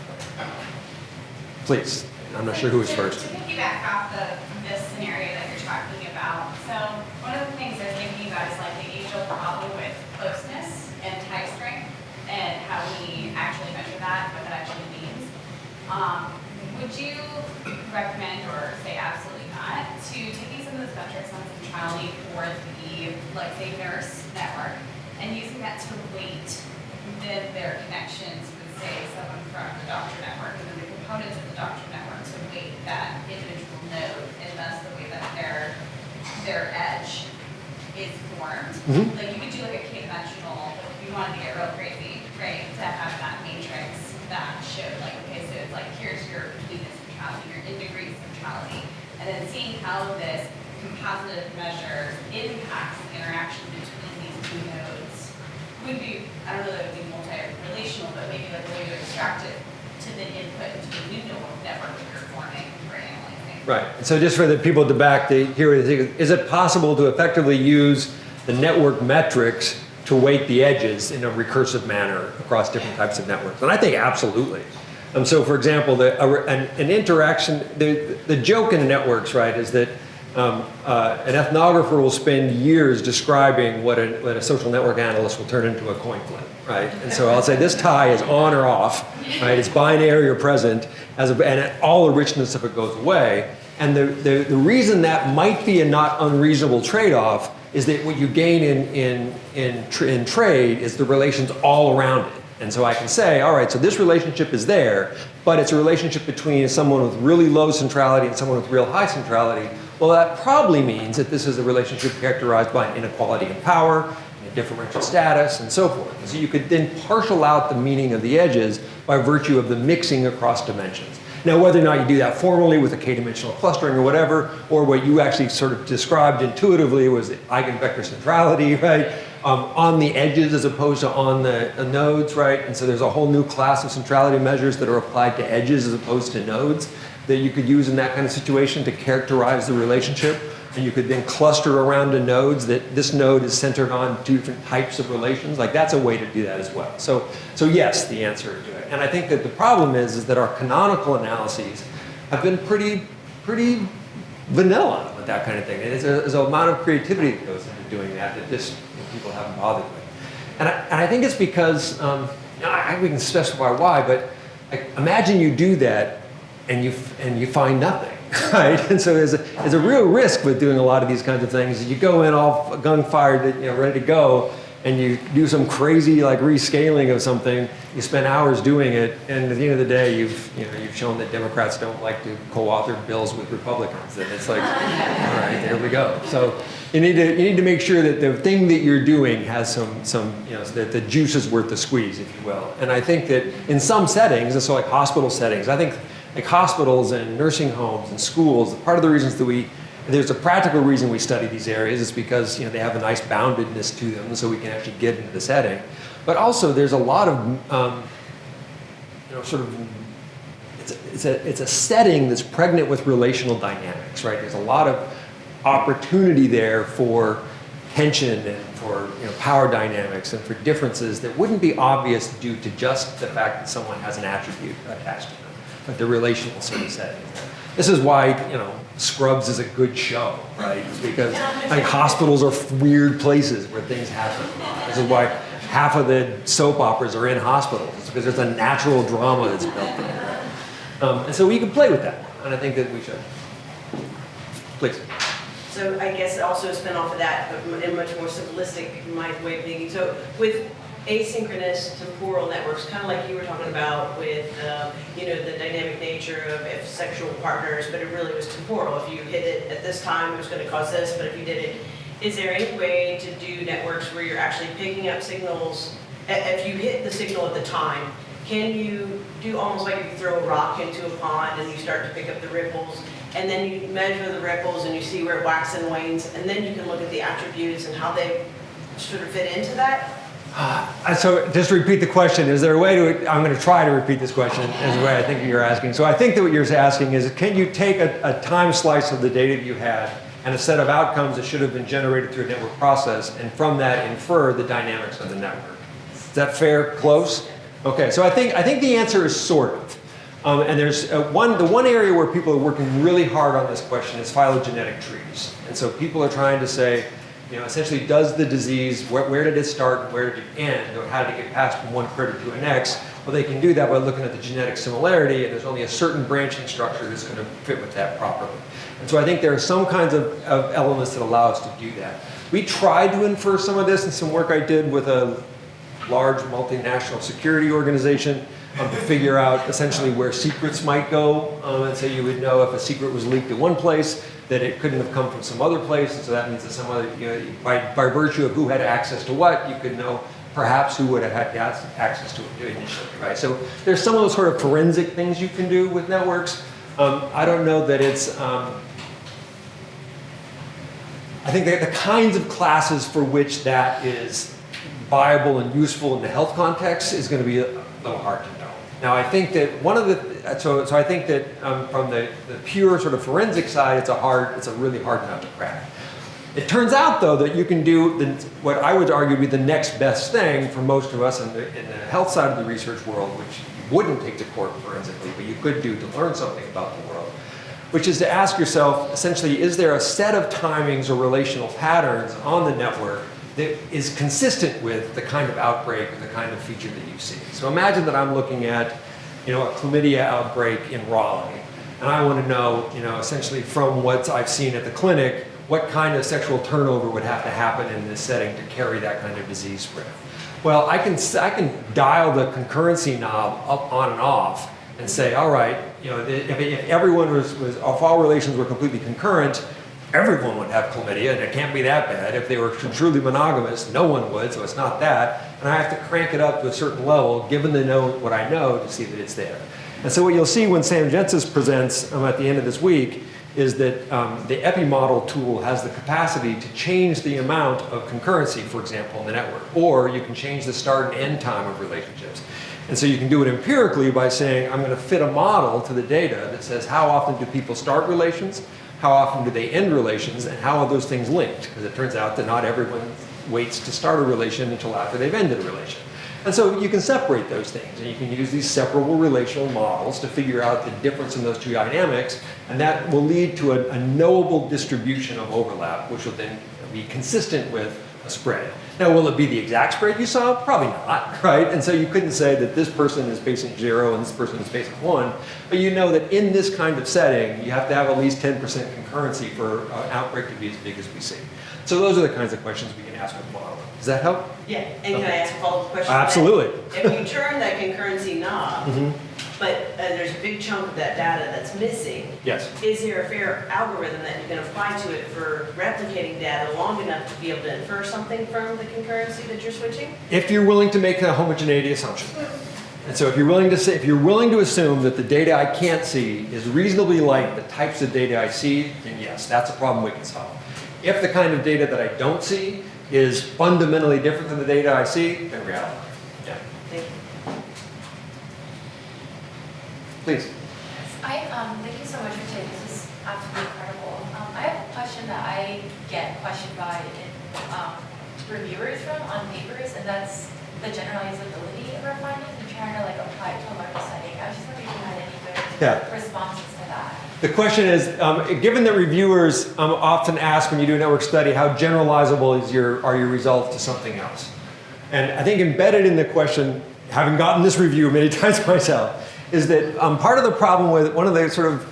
Please, I'm not sure who is first. To piggyback off this scenario that you're talking about, so one of the things I was thinking about is like the age-old problem with closeness and tie strength and how we actually measure that, what that actually means. Would you recommend or say absolutely not to taking some of those metrics on centrality for the, like, say, nurse network and using that to weight their connections with, say, someone from the doctor network and then the components of the doctor network to weight that individual node and thus the way that their edge is formed? Mm-hmm. Like you could do like a K-dimensional, if you wanted to get real crazy, right, to have that matrix that showed like, okay, so it's like here's your completeness centrality, your integrated centrality, and then seeing how this composite measure impacts the interaction between these 2 nodes would be, I don't know that it would be multi-relational, but maybe like a way to extract it to then input into the new network that you're forming for analyzing. Right. And so just for the people at the back to hear what they think, is it possible to effectively use the network metrics to weight the edges in a recursive manner across different types of networks? And I think absolutely. So for example, an interaction, the joke in networks, right, is that an ethnographer will spend years describing what a social network analyst will turn into a coin flip, right? And so I'll say this tie is on or off, right? It's binary or present, and all the richness of it goes away. And the reason that might be a not unreasonable trade-off is that what you gain in trade is the relations all around it. And so I can say, all right, so this relationship is there, but it's a relationship between someone with really low centrality and someone with real high centrality. Well, that probably means that this is a relationship characterized by an inequality in power, and a differential status, and so forth. And so you could then partial out the meaning of the edges by virtue of the mixing across dimensions. Now, whether or not you do that formally with a k-dimensional clustering or whatever, or what you actually sort of described intuitively was eigenvector centrality, right? On the edges as opposed to on the nodes, right? And so there's a whole new class of centrality measures that are applied to edges as opposed to nodes that you could use in that kind of situation to characterize the relationship. And you could then cluster around the nodes that this node is centered on two different types of relations. Like that's a way to do that as well. So yes, the answer to it. And I think that the problem is that our canonical analyses have been pretty vanilla with that kind of thing. And there's an amount of creativity that goes into doing that just people haven't bothered with. And I think it's because, we can specify why, but like, imagine you do that and you find nothing, right? And so there's a real risk with doing a lot of these kinds of things. You go in all gun-fired, ready to go, and you do some crazy like rescaling of something. You spend hours doing it, and at the end of the day, you've shown that Democrats don't like to co-author bills with Republicans. And it's like, all right, there we go. So you need to make sure that the thing that you're doing has some that the juice is worth the squeeze, if you will. And I think that in some settings, and so like hospital settings, I think like hospitals and nursing homes and schools, part of the reasons that there's a practical reason we study these areas is because they have a nice boundedness to them, so we can actually get into the setting. But also there's a lot of it's a setting that's pregnant with relational dynamics, right? There's a lot of opportunity there for tension and for power dynamics and for differences that wouldn't be obvious due to just the fact that someone has an attribute attached to them, but the relational sort of setting. This is why Scrubs is a good show, right? It's because like hospitals are weird places where things happen. This is why half of the soap operas are in hospitals. It's because there's a natural drama that's built there. And so we can play with that, and I think that we should. Please. So I guess also spin off of that, but in a much more simplistic way of thinking. So with asynchronous temporal networks, kind of like you were talking about with the dynamic nature of if sexual partners, but it really was temporal. If you hit it at this time, it was going to cause this, but if you did it, is there any way to do networks where you're actually picking up signals? If you hit the signal at the time, can you do almost like if you throw a rock into a pond and you start to pick up the ripples, and then you measure the ripples and you see where it waxes and wanes, and then you can look at the attributes and how they sort of fit into that? So just to repeat the question, is there a way to, I'm going to try to repeat this question is the way I think you're asking. So I think that what you're asking is, can you take a time slice of the data that you had and a set of outcomes that should have been generated through a network process, and from that infer the dynamics of the network? Is that fair? Close? Okay, so I think the answer is sort of. And there's the one area where people are working really hard on this question is phylogenetic trees. And so people are trying to say, essentially, does the disease, where did it start, where did it end, or how did it get passed from one critter to the next? Well, they can do that by looking at the genetic similarity, and there's only a certain branching structure that's going to fit with that properly. And so I think there are some kinds of elements that allow us to do that. We tried to infer some of this in some work I did with a large multinational security organization to figure out essentially where secrets might go. And so you would know if a secret was leaked in one place, that it couldn't have come from some other place. And so that means that some other, by virtue of who had access to what, you could know perhaps who would have had access to it initially, right? So there's some of those sort of forensic things you can do with networks. I don't know that it's, I think that the kinds of classes for which that is viable and useful in the health context is going to be a little hard to know. Now, I think that one of the, so I think that from the pure sort of forensic side, it's a really hard nut to crack. It turns out, though, that you can do what I would argue would be the next best thing for most of us in the health side of the research world, which you wouldn't take to court forensically, but you could do to learn something about the world, which is to ask yourself, essentially, is there a set of timings or relational patterns on the network that is consistent with the kind of outbreak or the kind of feature that you see? So imagine that I'm looking at, a chlamydia outbreak in Raleigh, and I want to know, essentially from what I've seen at the clinic, what kind of sexual turnover would have to happen in this setting to carry that kind of disease spread. Well, I can dial the concurrency knob up on and off and say, all right, if everyone if all relations were completely concurrent, everyone would have chlamydia, and it can't be that bad. If they were truly monogamous, no one would, so it's not that. And I have to crank it up to a certain level, given what I know, to see that it's there. And so what you'll see when Sam Jensis presents at the end of this week is that the EpiModel tool has the capacity to change the amount of concurrency, for example, in the network. Or you can change the start and end time of relationships. And so you can do it empirically by saying, I'm going to fit a model to the data that says how often do people start relations, how often do they end relations, and how are those things linked? Because it turns out that not everyone waits to start a relation until after they've ended a relation. And so you can separate those things, and you can use these separable relational models to figure out the difference in those two dynamics, and that will lead to a knowable distribution of overlap, which will then be consistent with a spread. Now, will it be the exact spread you saw? Probably not, right? And so you couldn't say that this person is patient 0 and this person is patient 1, but you know that in this kind of setting, you have to have at least 10% concurrency for an outbreak to be as big as we see. So those are the kinds of questions we can ask with modeling. Does that help? Yeah, and can I ask a follow-up question? Absolutely. If you turn that concurrency knob, but there's a big chunk of that data that's missing, Yes. is there a fair algorithm that you can apply to it for replicating data long enough to be able to infer something from the concurrency that you're switching? If you're willing to make a homogeneity assumption. And so if you're willing to assume that the data I can't see is reasonably like the types of data I see, then yes, that's a problem we can solve. If the kind of data that I don't see is fundamentally different than the data I see, then we're out. Yeah. Thank you. Please. Thank you so much for taking this. This is absolutely incredible. I have a question that I get questioned by reviewers on papers, and that's the generalizability of our findings and trying to apply it to a larger setting. I was just wondering if you had any good responses to that. The question is, given that reviewers often ask when you do a network study, how generalizable are your results to something else? And I think embedded in the question, having gotten this review many times myself, is that part of the problem with, one of the sort of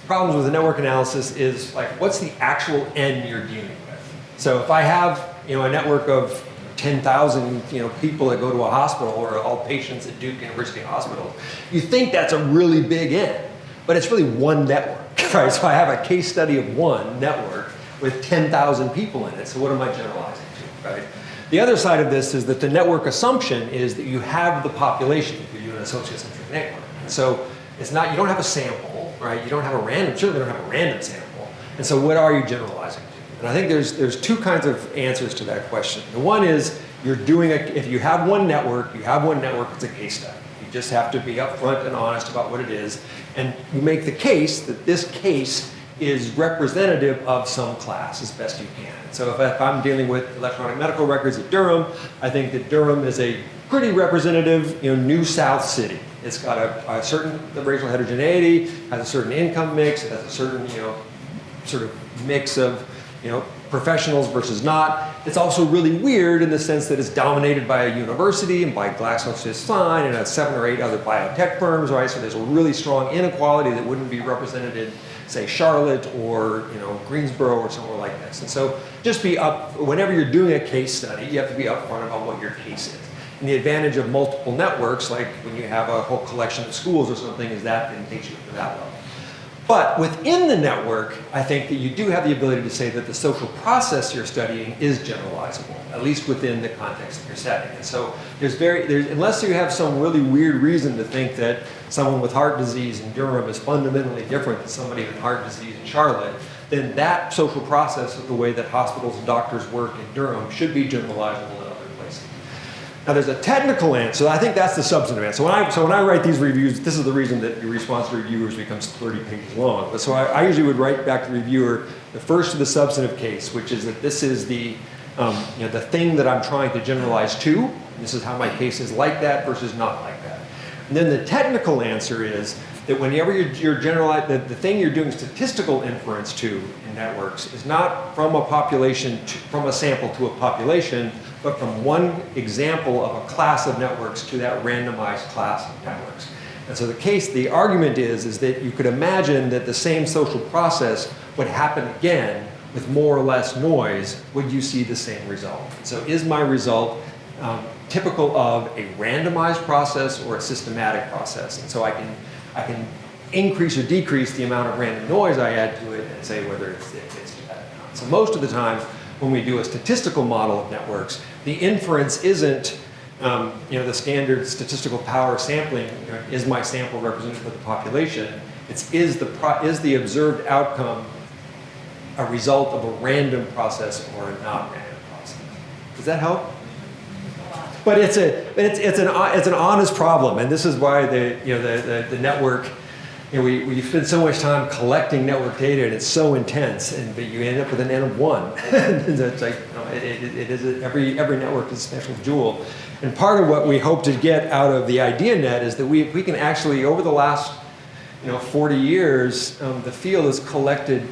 problems with the network analysis is what's the actual N you're dealing with? So if I have a network of 10,000 people that go to a hospital or all patients at Duke University Hospital, you think that's a really big N. But it's really one network, right? So I have a case study of one network with 10,000 people in it. So what am I generalizing to, right? The other side of this is that the network assumption is that you have the population if you're doing an associative network. And so it's not, you don't have a sample, right? You don't have a random, certainly don't have a random sample. And so what are you generalizing to? And I think there's two kinds of answers to that question. The one is if you have one network, it's a case study. You just have to be upfront and honest about what it is. And you make the case that this case is representative of some class as best you can. So if I'm dealing with electronic medical records at Durham, I think that Durham is a pretty representative New South city. It's got a certain racial heterogeneity, has a certain income mix, it has a certain sort of mix of professionals versus not. It's also really weird in the sense that it's dominated by a university and by GlaxoSmithKline and 7 or 8 other biotech firms, right? So there's a really strong inequality that wouldn't be represented in, say, Charlotte or Greensboro or somewhere like this. And so just be whenever you're doing a case study, you have to be upfront about what your case is. And the advantage of multiple networks, like when you have a whole collection of schools or something, is that it takes you to that level. But within the network, I think that you do have the ability to say that the social process you're studying is generalizable, at least within the context of your setting. And so unless you have some really weird reason to think that someone with heart disease in Durham is fundamentally different than somebody with heart disease in Charlotte, then that social process of the way that hospitals and doctors work in Durham should be generalizable in other places. Now there's a technical answer, so I think that's the substantive answer. So when I write these reviews, this is the reason that your response to reviewers becomes 30 pages long. But so I usually would write back to the reviewer the first to the substantive case, which is that this is the, the thing that I'm trying to generalize to. This is how my case is like that versus not like that. And then the technical answer is that whenever you're generalizing, the thing you're doing statistical inference to in networks is not from a population, from a sample to a population, but from one example of a class of networks to that randomized class of networks. And so the argument is that you could imagine that the same social process would happen again with more or less noise, would you see the same result? So is my result typical of a randomized process or a systematic process? And so I can increase or decrease the amount of random noise I add to it and say whether it's bad or not. So most of the time when we do a statistical model of networks, the inference isn't the standard statistical power sampling, is my sample representative of the population? Is the observed outcome a result of a random process or a not random process? Does that help? But it's an honest problem, and this is why the network. We spend so much time collecting network data, and it's so intense, but you end up with an N of 1. It's like every network is a special jewel. And part of what we hope to get out of the IDEANet is that we can actually, over the last 40 years, the field has collected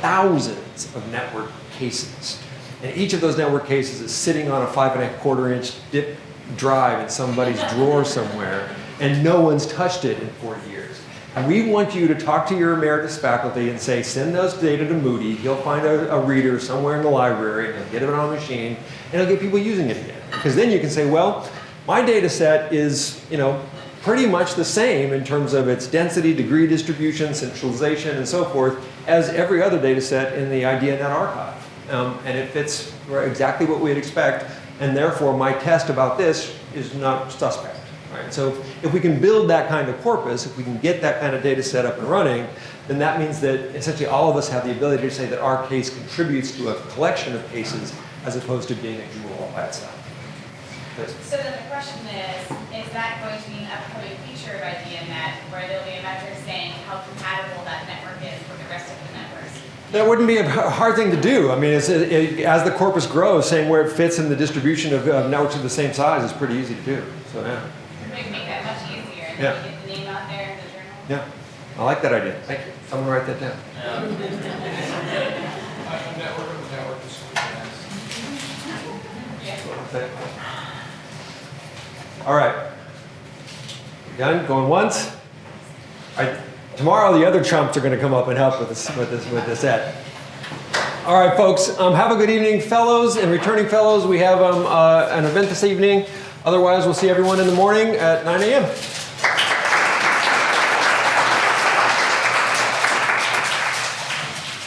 thousands of network cases. And each of those network cases is sitting on a 5.25-inch dip drive in somebody's drawer somewhere, and no one's touched it in 40 years. And we want you to talk to your emeritus faculty and say, send those data to Moody. He'll find a reader somewhere in the library, and he'll get it on a machine, and he'll get people using it again. Because then you can say, well, my data set is, pretty much the same in terms of its density, degree distribution, centralization, and so forth, as every other data set in the IDEANet archive. And it fits exactly what we'd expect, and therefore my test about this is not suspect. Right? So if we can build that kind of corpus, if we can get that kind of data set up and running, then that means that essentially all of us have the ability to say that our case contributes to a collection of cases as opposed to being a jewel all by itself. Please. So then the question is that going to be an upcoming feature of IDEANet where there'll be a metric saying how compatible that network is with the rest of the networks? That wouldn't be a hard thing to do. I mean, as the corpus grows, saying where it fits in the distribution of networks of the same size is pretty easy to do. So yeah. Make that much easier and Yeah. get the name out there in the journal. Yeah, I like that idea. Thank you. Someone write that down. Yeah. A network of a network is all right. You done? Going once? All right. Tomorrow the other chumps are going to come up and help with this set. All right, folks. Have a good evening, fellows and returning fellows. We have an event this evening. Otherwise, we'll see everyone in the morning at 9 a.m.